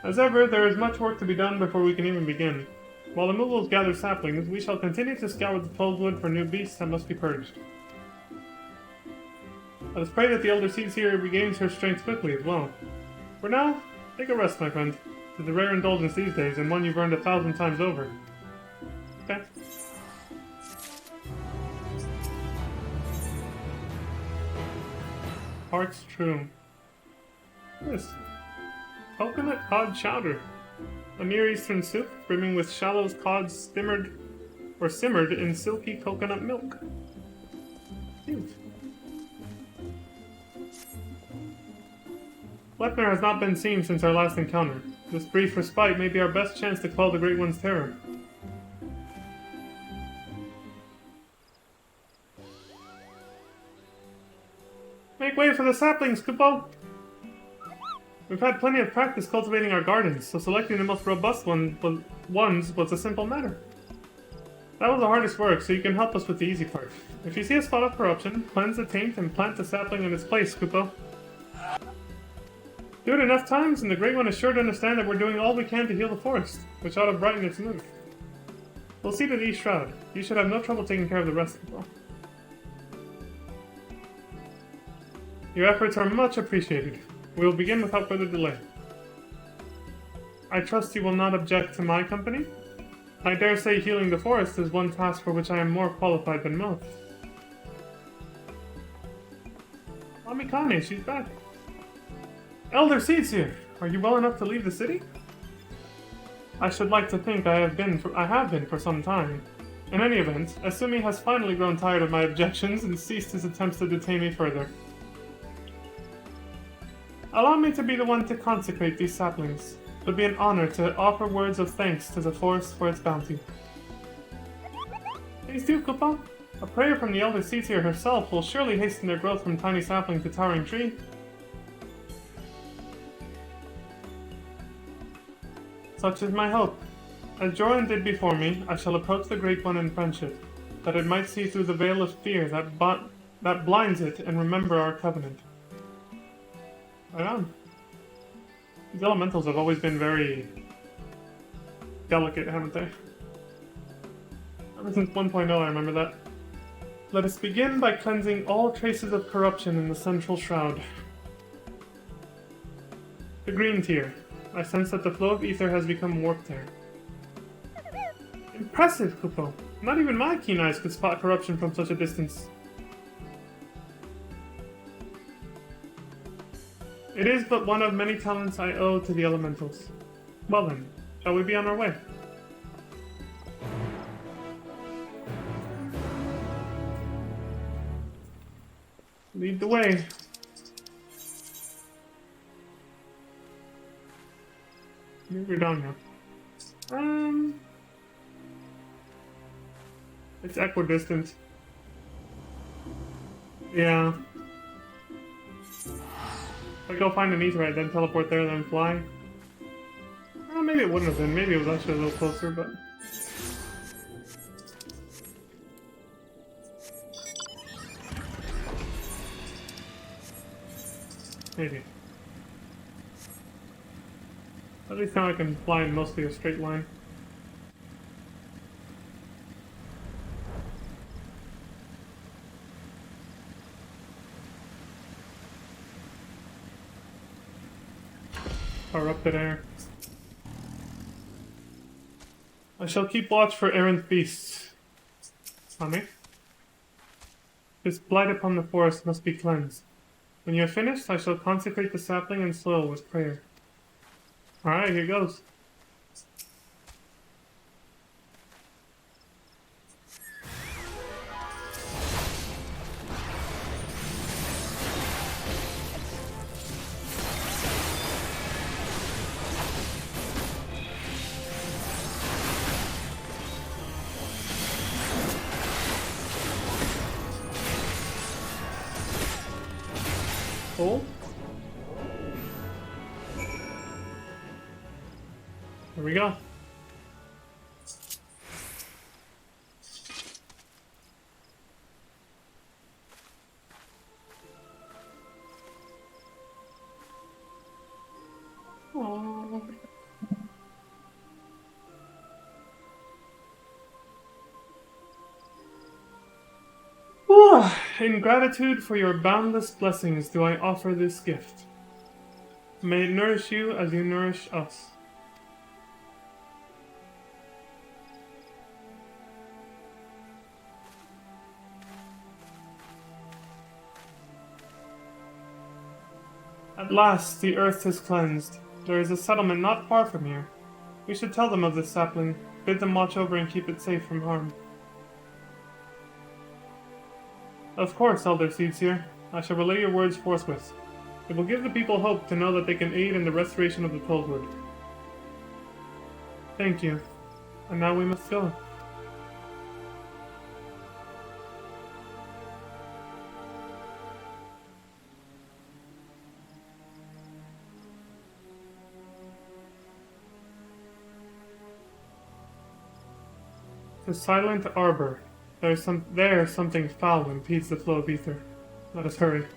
As ever, there is much work to be done before we can even begin. While the Muggles gather saplings, we shall continue to scour the Trollwood for new beasts that must be purged. Let us pray that the Elder Seeds here regains her strength quickly as well. For now, take a rest, my friend. It's a rare indulgence these days, and one you've earned 1,000 times over. Okay. Heart's true. This. Coconut cod chowder. A Near Eastern soup brimming with shallow cod simmered in silky coconut milk. Cute. Lepner has not been seen since our last encounter. This brief respite may be our best chance to quell the Great One's terror. Make way for the saplings, Kupo! We've had plenty of practice cultivating our gardens, so selecting the most robust ones was a simple matter. That was the hardest work, so you can help us with the easy part. If you see a spot of corruption, cleanse the taint and plant the sapling in its place, Kupo. Do it enough times, and the Great One is sure to understand that we're doing all we can to heal the forest, which ought to brighten its mood. We'll see to the East Shroud. You should have no trouble taking care of the rest, Kupo. Your efforts are much appreciated. We will begin without further delay. I trust you will not object to my company? I dare say healing the forest is one task for which I am more qualified than most. Amikane, she's back. Elder Seeds here. Are you well enough to leave the city? I should like to think I have been for some time. In any event, Asumi has finally grown tired of my objections and ceased his attempts to detain me further. Allow me to be the one to consecrate these saplings. It would be an honor to offer words of thanks to the forest for its bounty. Please do, Kupo. A prayer from the Elder Seateer herself will surely hasten their growth from tiny sapling to towering tree. Such is my hope. As Joran did before me, I shall approach the Great One in friendship, that it might see through the veil of fear that blinds it and remember our covenant. Right on. These elementals have always been very delicate, haven't they? Ever since 1.0, I remember that. Let us begin by cleansing all traces of corruption in the central shroud. The green tier. I sense that the flow of ether has become warped there. Impressive, Kupo. Not even my keen eyes could spot corruption from such a distance. It is but one of many talents I owe to the elementals. Well then, shall we be on our way? Lead the way. Maybe we're down now. It's equidistant. Yeah. If I go find an Aetheryte, then teleport there, then fly. Well, maybe it wouldn't have been. Maybe it was actually a little closer, but... maybe. At least now I can fly in mostly a straight line. Corrupted air. I shall keep watch for errant beasts. Honey? This blight upon the forest must be cleansed. When you have finished, I shall consecrate the sapling and soil with prayer. Alright, here goes. Cool. Here we go. Aww. In gratitude for your boundless blessings do I offer this gift. May it nourish you as you nourish us. At last, the earth is cleansed. There is a settlement not far from here. We should tell them of this sapling, bid them watch over and keep it safe from harm. Of course, Elder Seedseer. I shall relay your words forthwith. It will give the people hope to know that they can aid in the restoration of the Tollwood. Thank you. And now we must go. The Silent Arbor. There something foul impedes the flow of ether. Let us hurry.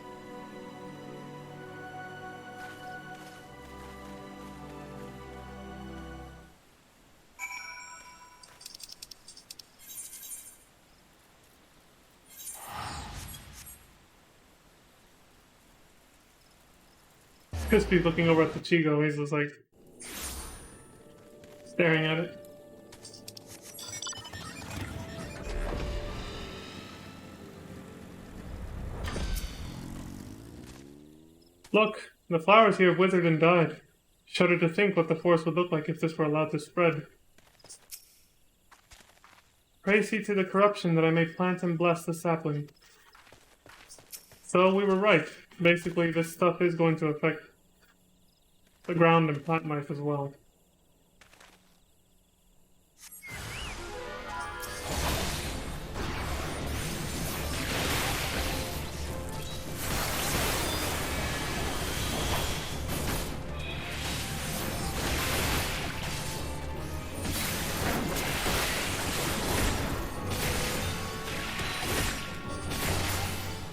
Crispy's looking over at the Chigo, he's just like staring at it. Look, the flowers here have withered and died. Shudder to think what the forest would look like if this were allowed to spread. Praise ye to the corruption that I may plant and bless the sapling. So we were right. Basically, this stuff is going to affect the ground and plant life as well.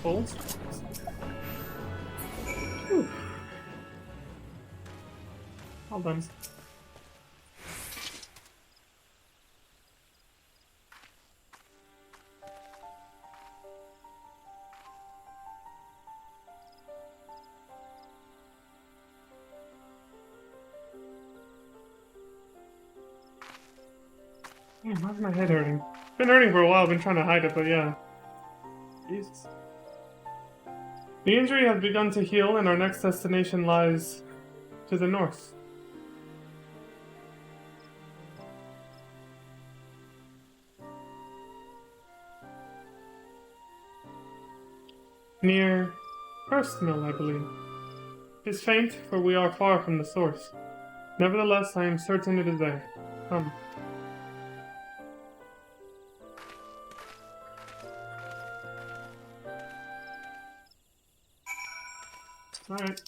Hold. Whew. All done. Why's my head hurting? It's been hurting for a while, I've been trying to hide it, but yeah. Jesus. The injury has begun to heal, and our next destination lies to the north. Near Hurst Mill, I believe. It is faint, for we are far from the source. Nevertheless, I am certain it is there. Come. Alright.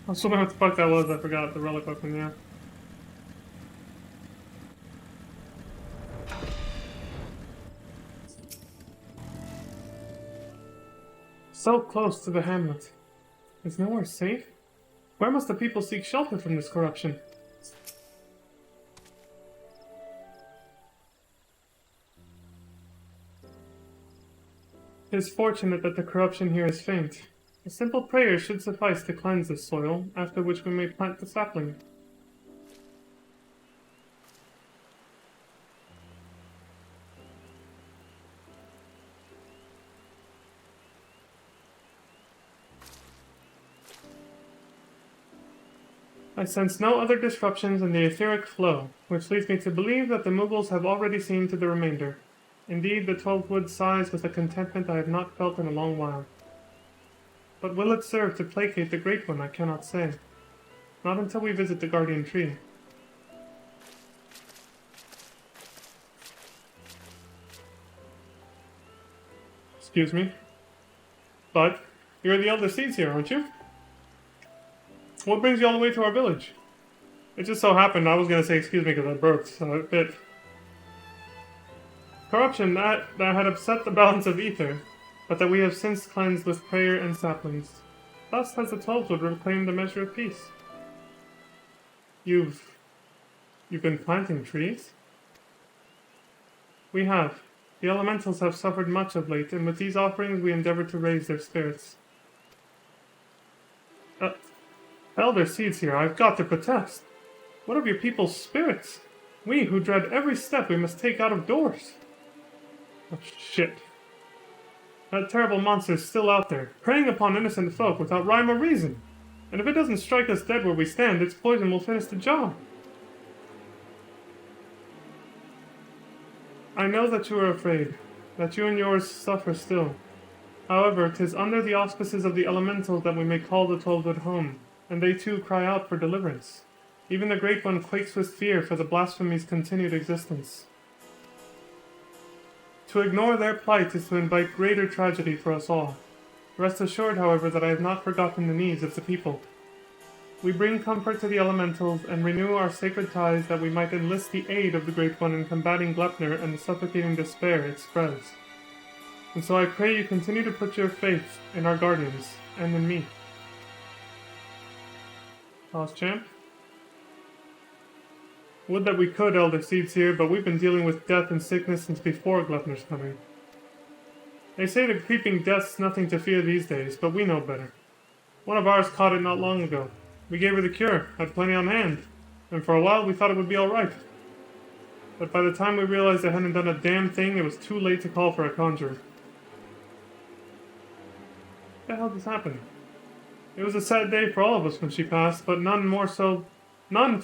I was wondering what the fuck that was, I forgot the relic weapon, yeah. So close to the hamlet. Is nowhere safe? Where must the people seek shelter from this corruption? It is fortunate that the corruption here is faint. A simple prayer should suffice to cleanse the soil, after which we may plant the sapling. I sense no other disruptions in the etheric flow, which leads me to believe that the Mughals have already seen to the remainder. Indeed, the 12 wood sighs with a contentment I have not felt in a long while. But will it serve to placate the Great One, I cannot say. Not until we visit the Guardian Tree. Excuse me. But, you're the Elder Seeds here, aren't you? What brings you all the way to our village? It just so happened I was going to say excuse me because I burped, so it bit. Corruption, that had upset the balance of ether, but that we have since cleansed with prayer and saplings. Thus has the 12 would reclaim the measure of peace. You've been planting trees? We have. The elementals have suffered much of late, and with these offerings we endeavor to raise their spirits. Elder Seeds here, I've got to protest. What of your people's spirits? We, who dread every step we must take out of doors. Oh, shit. That terrible monster's still out there, preying upon innocent folk without rhyme or reason. And if it doesn't strike us dead where we stand, its poison will finish the job. I know that you are afraid, that you and yours suffer still. However, 'tis under the auspices of the elementals that we may call the 12 wood home, and they too cry out for deliverance. Even the Great One quakes with fear for the blasphemy's continued existence. To ignore their plight is to invite greater tragedy for us all. Rest assured, however, that I have not forgotten the needs of the people. We bring comfort to the elementals and renew our sacred ties that we might enlist the aid of the Great One in combating Glepner and the suffocating despair it spreads. And so I pray you continue to put your faith in our guardians and in me. Pause, champ. Would that we could, Elder Seeds here, but we've been dealing with death and sickness since before Gleipnir's coming. They say the creeping death's nothing to fear these days, but we know better. One of ours caught it not long ago. We gave her the cure, had plenty on hand, and for a while we thought it would be alright. But by the time we realized I hadn't done a damn thing, it was too late to call for a conjurer. What the hell just happened? It was a sad day for all of us when she passed, but none, more so than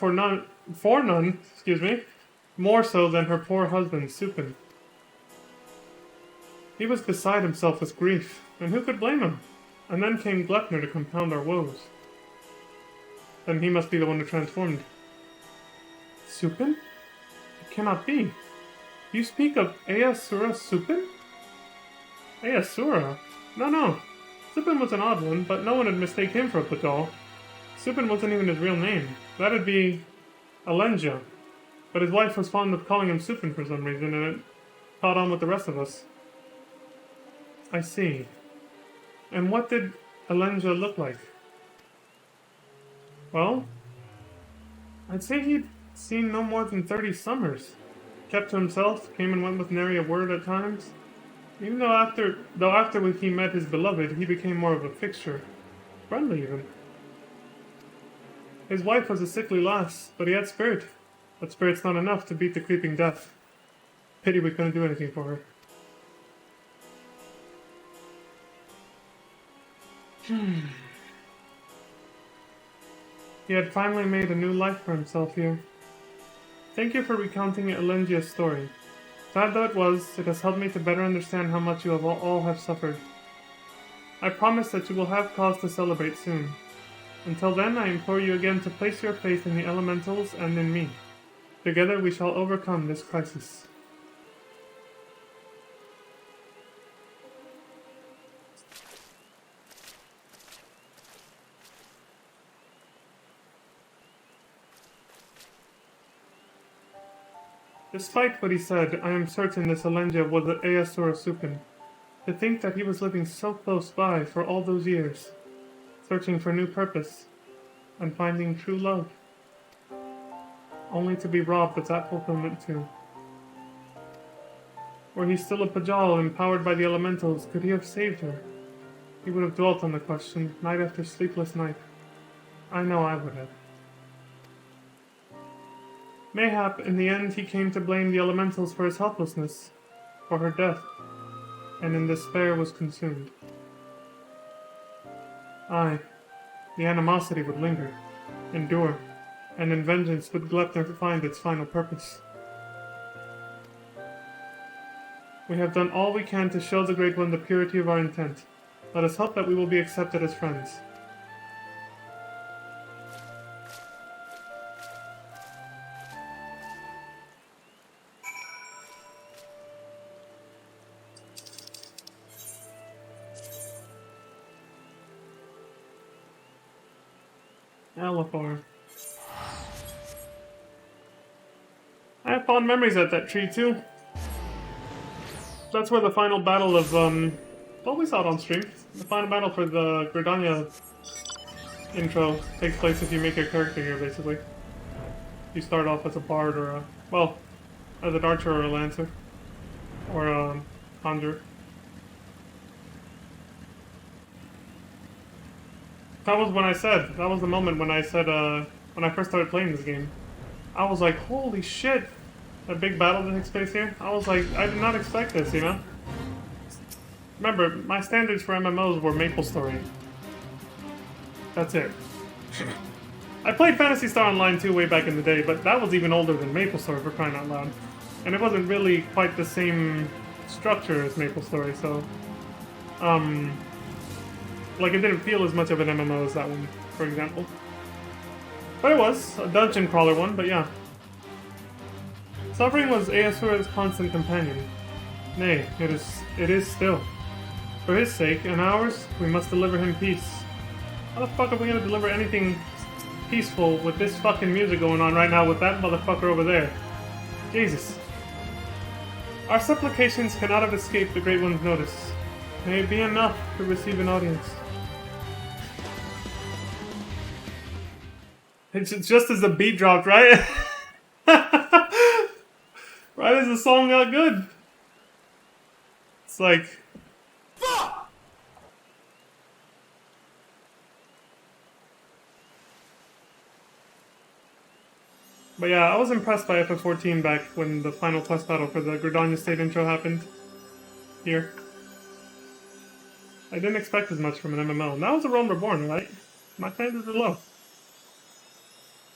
her poor husband, Supin. He was beside himself with grief, and who could blame him? And then came Gleipnir to compound our woes. Then he must be the one who transformed. Supin? It cannot be. You speak of Easura Supin? Easura? No. Supin was an odd one, but no one would mistake him for a Padal. Supin wasn't even his real name. That'd be Alenja. But his wife was fond of calling him Supin for some reason, and it caught on with the rest of us. I see. And what did Alenja look like? Well, I'd say he'd seen no more than 30 summers. Kept to himself, came and went with nary a word at times. Even though after he met his beloved, he became more of a fixture. Friendly, even. His wife was a sickly lass, but he had spirit. But spirit's not enough to beat the creeping death. Pity we couldn't do anything for her. He had finally made a new life for himself here. Thank you for recounting Elengia's story. Sad though it was, it has helped me to better understand how much you all have suffered. I promise that you will have cause to celebrate soon. Until then, I implore you again to place your faith in the elementals and in me. Together we shall overcome this crisis. Despite what he said, I am certain this Alenja was an Easura Supin. To think that he was living so close by for all those years, searching for new purpose, and finding true love, only to be robbed of that fulfillment too. Were he still a Pajal empowered by the elementals, could he have saved her? He would have dwelt on the question, night after sleepless night. I know I would have. Mayhap, in the end, he came to blame the elementals for his helplessness, for her death, and in despair was consumed. Aye, the animosity would linger, endure, and in vengeance would Gleipnir find its final purpose. We have done all we can to show the Great One the purity of our intent. Let us hope that we will be accepted as friends. Alafar. I have fond memories at that tree too. That's where the final battle of, well, we saw it on stream. The final battle for the Gridania intro takes place if you make your character here, basically. You start off as a bard or a, well, as an archer or a lancer. Or a conjurer. That was the moment when I said, when I first started playing this game. I was like, holy shit! That big battle that takes place here. I was like, I did not expect this, you know? Remember, my standards for MMOs were MapleStory. That's it. I played Phantasy Star Online 2 way back in the day, but that was even older than MapleStory, for crying out loud. And it wasn't really quite the same structure as MapleStory, so... like, it didn't feel as much of an MMO as that one, for example. But it was, a dungeon crawler one, but yeah. Suffering was Easura's constant companion. Nay, it is still. For his sake, and ours, we must deliver him peace. How the fuck are we gonna deliver anything peaceful with this fucking music going on right now with that motherfucker over there? Jesus. Our supplications cannot have escaped the Great One's notice. May it be enough to receive an audience. It's just as the beat dropped, right? Why is the song not good? It's like... But yeah, I was impressed by FF14 back when the final quest battle for the Gridania State intro happened. Here. I didn't expect as much from an MMO. And that was a Realm Reborn, right? My standards are low.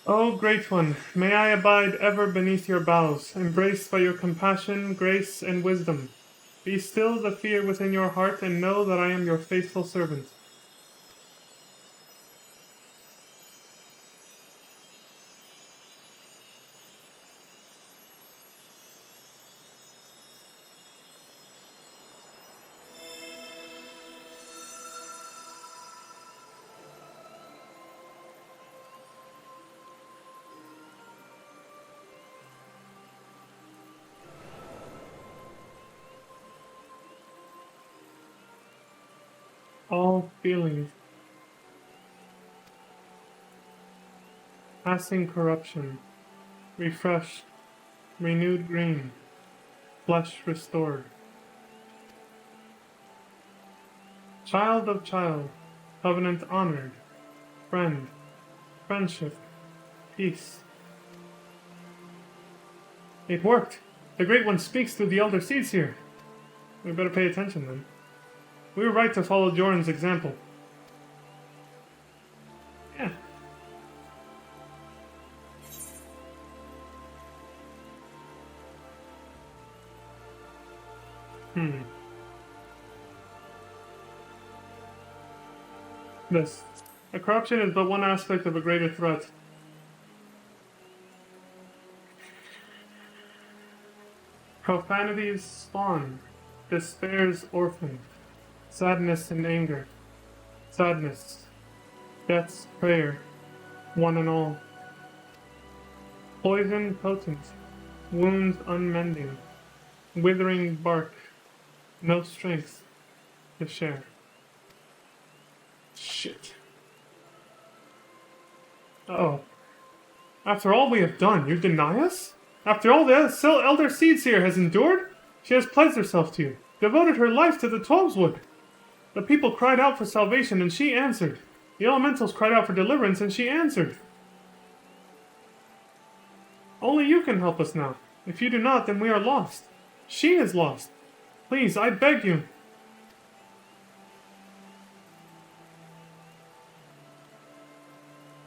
Oh, great one, may I abide ever beneath your boughs, embraced by your compassion, grace, and wisdom. Be still the fear within your heart, and know that I am your faithful servant. All feelings, passing corruption, refreshed, renewed green, flesh restored. Child of child, covenant honored, friend, friendship, peace. It worked! The Great One speaks through the Elder Seeds here. We better pay attention then. We were right to follow Joran's example. Yeah. This. A corruption is but one aspect of a greater threat. Profanity's spawn, despair's orphan, sadness and anger, sadness, death's prayer, one and all. Poison potent, wounds unmending, withering bark, no strength to share. Shit. Uh-oh. After all we have done, you deny us? After all the Elder Seeds here has endured? She has pledged herself to you, devoted her life to the Twelveswood. The people cried out for salvation, and she answered. The elementals cried out for deliverance, and she answered. Only you can help us now. If you do not, then we are lost. She is lost. Please, I beg you.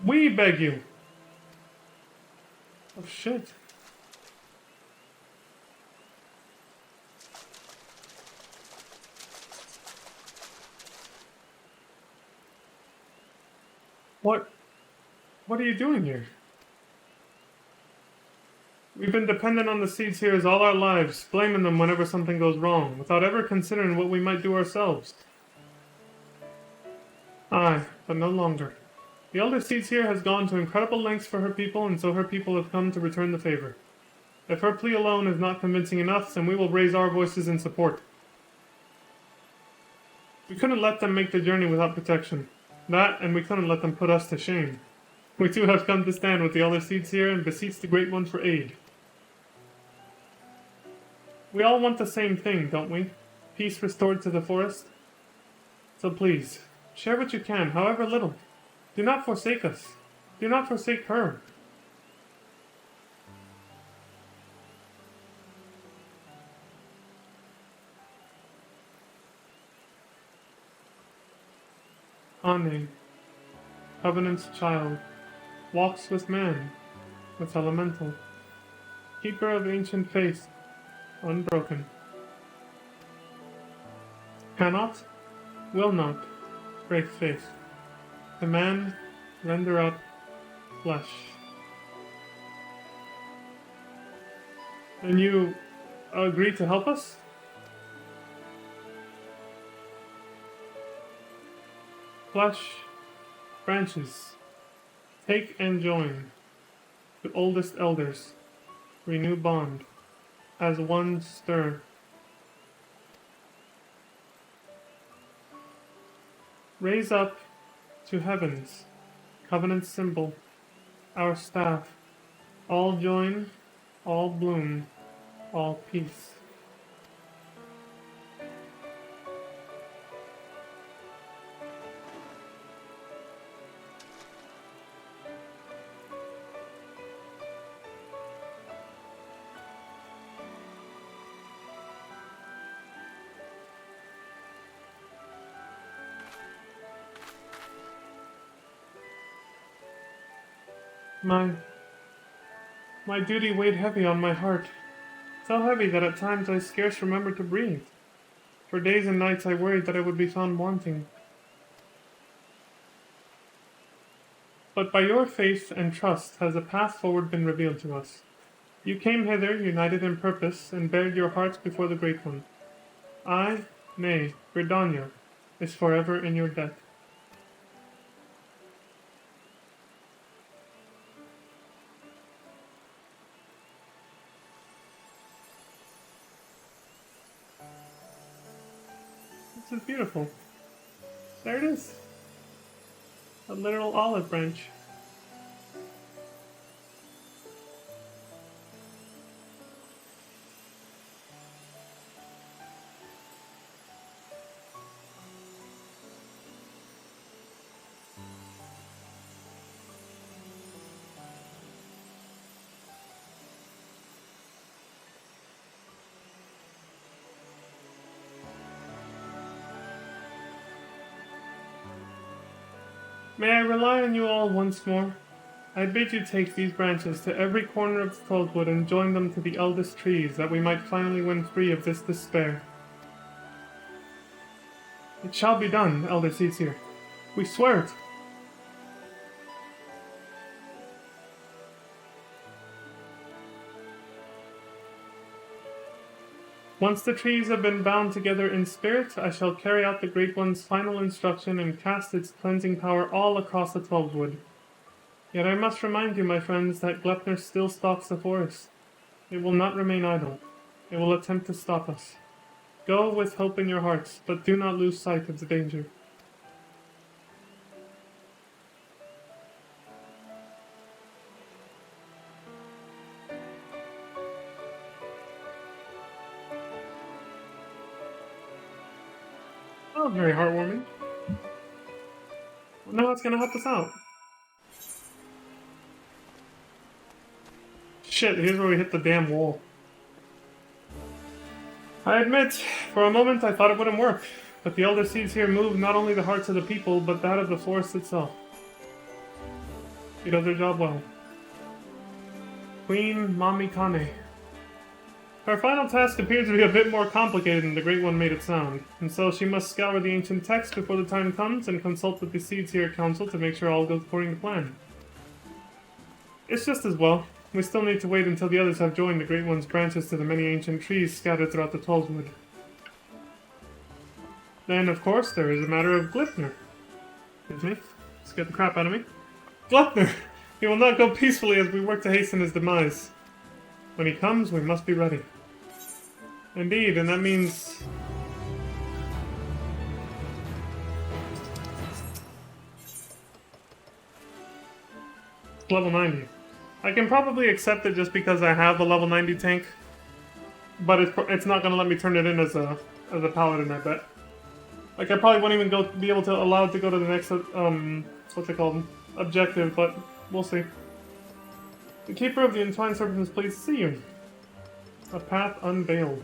We beg you. Oh, shit. What are you doing here? We've been dependent on the Seeds here all our lives, blaming them whenever something goes wrong, without ever considering what we might do ourselves. Aye, but no longer. The Elder Seeds here has gone to incredible lengths for her people, and so her people have come to return the favor. If her plea alone is not convincing enough, then we will raise our voices in support. We couldn't let them make the journey without protection. That, and we couldn't let them put us to shame. We too have come to stand with the Elder Seeds here and beseech the Great One for aid. We all want the same thing, don't we? Peace restored to the forest. So please, share what you can, however little. Do not forsake us. Do not forsake her. Ane, Covenant's child, walks with man, with elemental, keeper of ancient faith, unbroken. Cannot, will not, break faith. The man, render up flesh. And you agree to help us? Flesh, branches, take and join. The oldest elders, renew bond, as one stir. Raise up to heavens, covenant symbol, our staff, all join all bloom, all peace. My duty weighed heavy on my heart, so heavy that at times I scarce remembered to breathe. For days and nights I worried that I would be found wanting. But by your faith and trust has a path forward been revealed to us. You came hither united in purpose, and bared your hearts before the Great One. I, nay, Gridania, is forever in your debt. This is beautiful. There it is. A literal olive branch. May I rely on you all once more? I bid you take these branches to every corner of Throatwood and join them to the eldest trees, that we might finally win free of this despair. It shall be done, Elder Seaseer. We swear it. Once the trees have been bound together in spirit, I shall carry out the Great One's final instruction and cast its cleansing power all across the Twelvewood. Yet I must remind you, my friends, that Glepner still stalks the forest. It will not remain idle. It will attempt to stop us. Go with hope in your hearts, but do not lose sight of the danger. Oh, very heartwarming. Well, now it's gonna help us out. Shit, here's where we hit the damn wall. I admit, for a moment I thought it wouldn't work, but the Elder Seeds here move not only the hearts of the people, but that of the forest itself. She does her job well. Queen Mamikane. Her final task appears to be a bit more complicated than the Great One made it sound, and so she must scour the ancient texts before the time comes and consult with the Seeds here Council to make sure all goes according to plan. It's just as well. We still need to wait until the others have joined the Great One's branches to the many ancient trees scattered throughout the Twelvewood. Then, of course, there is a matter of Glypner. Excuse me. Scared the crap out of me. Glypner! He will not go peacefully as we work to hasten his demise. When he comes, we must be ready. Indeed, and that means... level 90. I can probably accept it just because I have the level 90 tank, but it's not going to let me turn it in as a paladin, I bet. Like, I probably wouldn't even be able to allow it to go to the next, what's it called? Objective, but we'll see. The Keeper of the Entwined Serpent is pleased to see you. A path unveiled.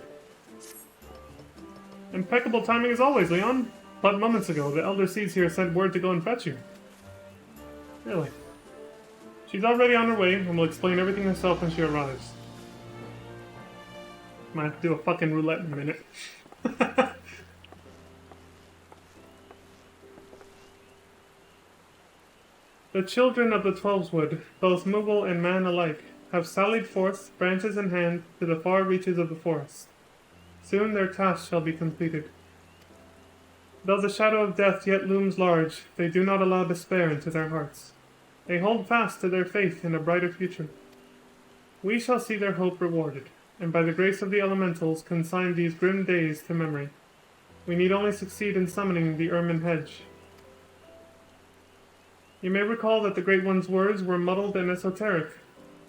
Impeccable timing as always, Leon. But moments ago, the Elder Seeds here sent word to go and fetch you. Really? She's already on her way, and will explain everything herself when she arrives. Might have to do a fucking roulette in a minute. The children of the Twelvewood, both Moogle and man alike, have sallied forth, branches in hand, to the far reaches of the forest. Soon their task shall be completed. Though the shadow of death yet looms large, they do not allow despair into their hearts. They hold fast to their faith in a brighter future. We shall see their hope rewarded, and by the grace of the elementals consign these grim days to memory. We need only succeed in summoning the Ermine Hedge. You may recall that the Great One's words were muddled and esoteric,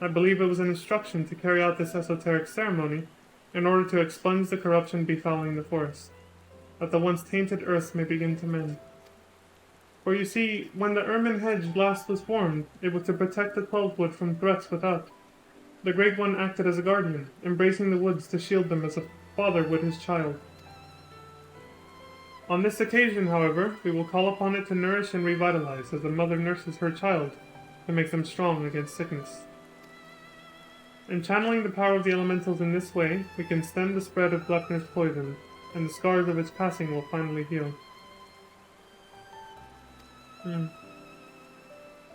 I believe it was an instruction to carry out this esoteric ceremony in order to expunge the corruption befouling the forest, that the once tainted earth may begin to mend. For you see, when the ermine hedge last was formed, it was to protect the 12-wood from threats without. The Great One acted as a guardian, embracing the woods to shield them as a father would his child. On this occasion, however, we will call upon it to nourish and revitalize as a mother nurses her child to make them strong against sickness. In channeling the power of the elementals in this way, we can stem the spread of Gluckner's poison, and the scars of its passing will finally heal.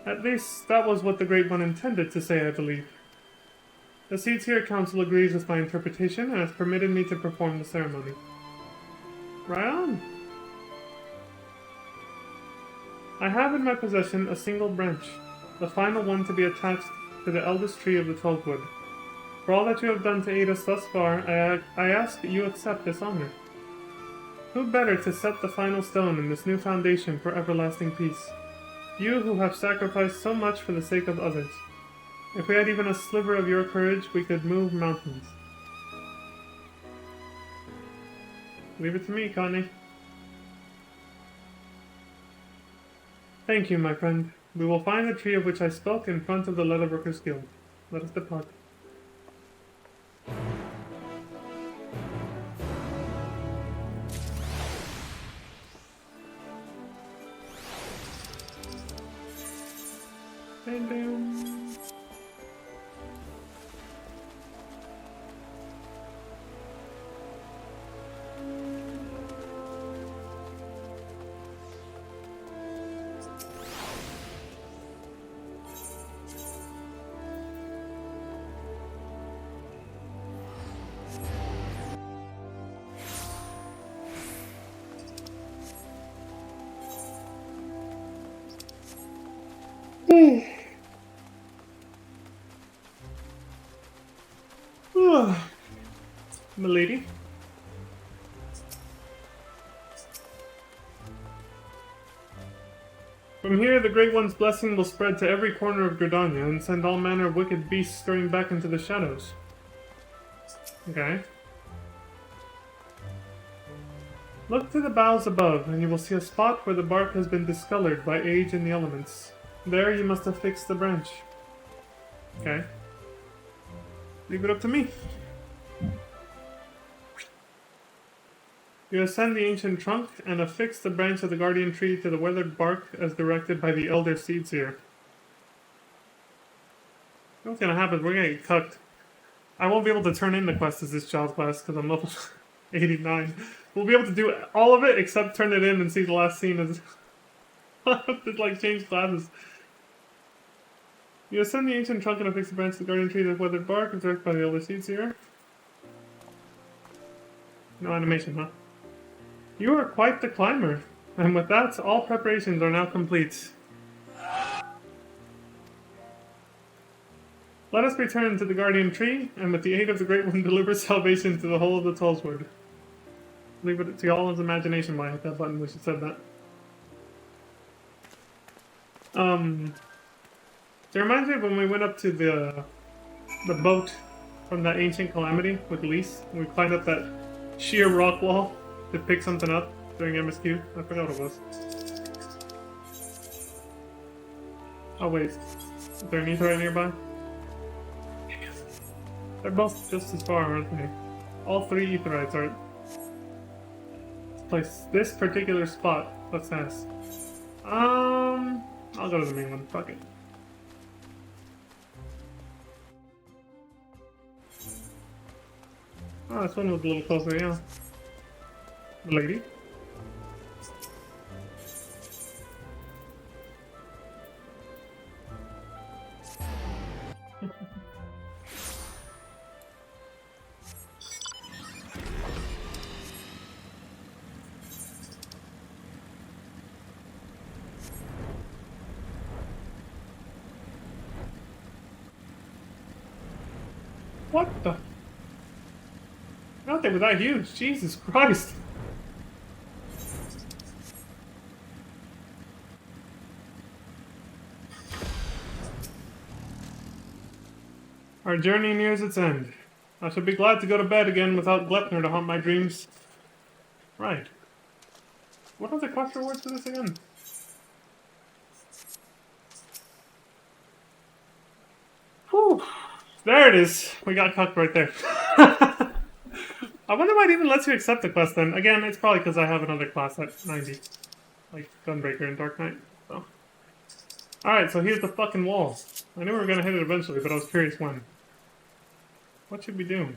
At least, that was what the Great One intended to say, I believe. The Seeds Here Council agrees with my interpretation and has permitted me to perform the ceremony. Right on! I have in my possession a single branch, the final one to be attached to the eldest tree of the 12-wood. For all that you have done to aid us thus far, I ask that you accept this honor. Who better to set the final stone in this new foundation for everlasting peace? You who have sacrificed so much for the sake of others. If we had even a sliver of your courage, we could move mountains. Leave it to me, Connie. Thank you, my friend. We will find the tree of which I spoke in front of the Leatherworkers Guild. Let us depart. Milady? From here, the Great One's blessing will spread to every corner of Gridania and send all manner of wicked beasts scurrying back into the shadows. Okay. Look to the boughs above, and you will see a spot where the bark has been discolored by age and the elements. There you must affix the branch. Okay. Leave it up to me. You ascend the ancient trunk and affix the branch of the guardian tree to the weathered bark as directed by the elder seeds here. What's gonna happen? We're gonna get cucked. I won't be able to turn in the quest as this child class because I'm level 89. We'll be able to do all of it except turn it in and see the last scene as to like change classes. You ascend the ancient trunk and affix the branch of the guardian tree to the weathered bark as directed by the elder seeds here. No animation, huh? You are quite the climber, and with that, all preparations are now complete. Let us return to the Guardian Tree, and with the aid of the Great One, deliver salvation to the whole of the Tullswood. Leave it to y'all's imagination why I hit that button, wish it said that. It reminds me of when we went up to the boat from that ancient calamity with Lise, and we climbed up that sheer rock wall to pick something up during MSQ. I forgot what it was. Oh wait, is there an etherite nearby? They're both just as far, aren't they? All three Etherites are... This particular spot, let's ask. I'll go to the main one, fuck it. Oh, this one was a little closer, yeah. Lady? What the? I don't think it was that huge. Jesus Christ. Our journey nears its end. I shall be glad to go to bed again without Glepner to haunt my dreams. Right. What are the quest rewards for this again? Whew. There it is. We got cucked right there. I wonder why it even lets you accept the quest then. Again, it's probably because I have another class at 90. Like Gunbreaker and Dark Knight. So. Alright, so here's the fucking wall. I knew we were gonna hit it eventually, but I was curious when. What should we do?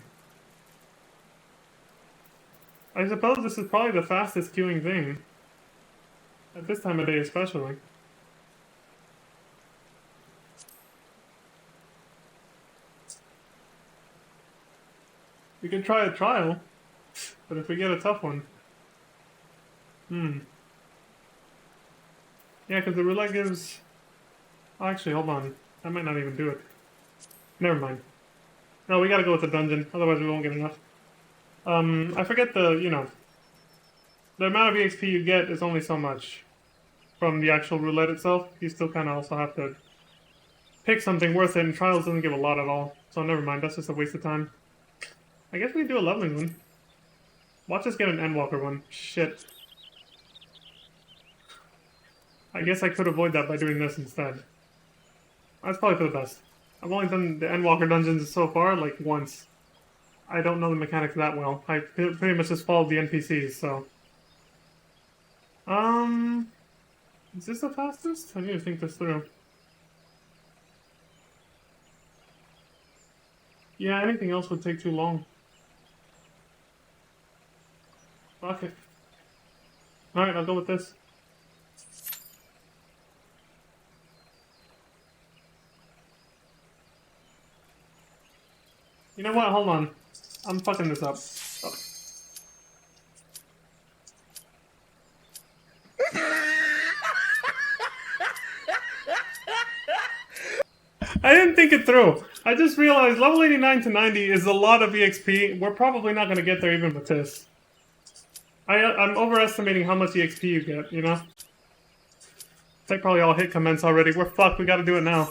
I suppose this is probably the fastest queuing thing. At this time of day especially. We could try a trial, but if we get a tough one... Yeah, because the roulette gives... Oh, actually, hold on. I might not even do it. Never mind. No, we gotta go with the dungeon, otherwise we won't get enough. I forget the, you know... The amount of EXP you get is only so much from the actual roulette itself. You still kind of also have to pick something worth it, and Trials doesn't give a lot at all. So never mind, that's just a waste of time. I guess we can do a leveling one. Watch us get an Endwalker one. Shit. I guess I could avoid that by doing this instead. That's probably for the best. I've only done the Endwalker dungeons so far, like, once. I don't know the mechanics that well. I pretty much just followed the NPCs, so... Is this the fastest? I need to think this through. Yeah, anything else would take too long. Fuck it. Alright, I'll go with this. You know what? Hold on. I'm fucking this up. Oh. I didn't think it through. I just realized level 89 to 90 is a lot of EXP. We're probably not going to get there even with this. I'm overestimating how much EXP you get, you know? They probably all hit commence already. We're fucked. We gotta do it now.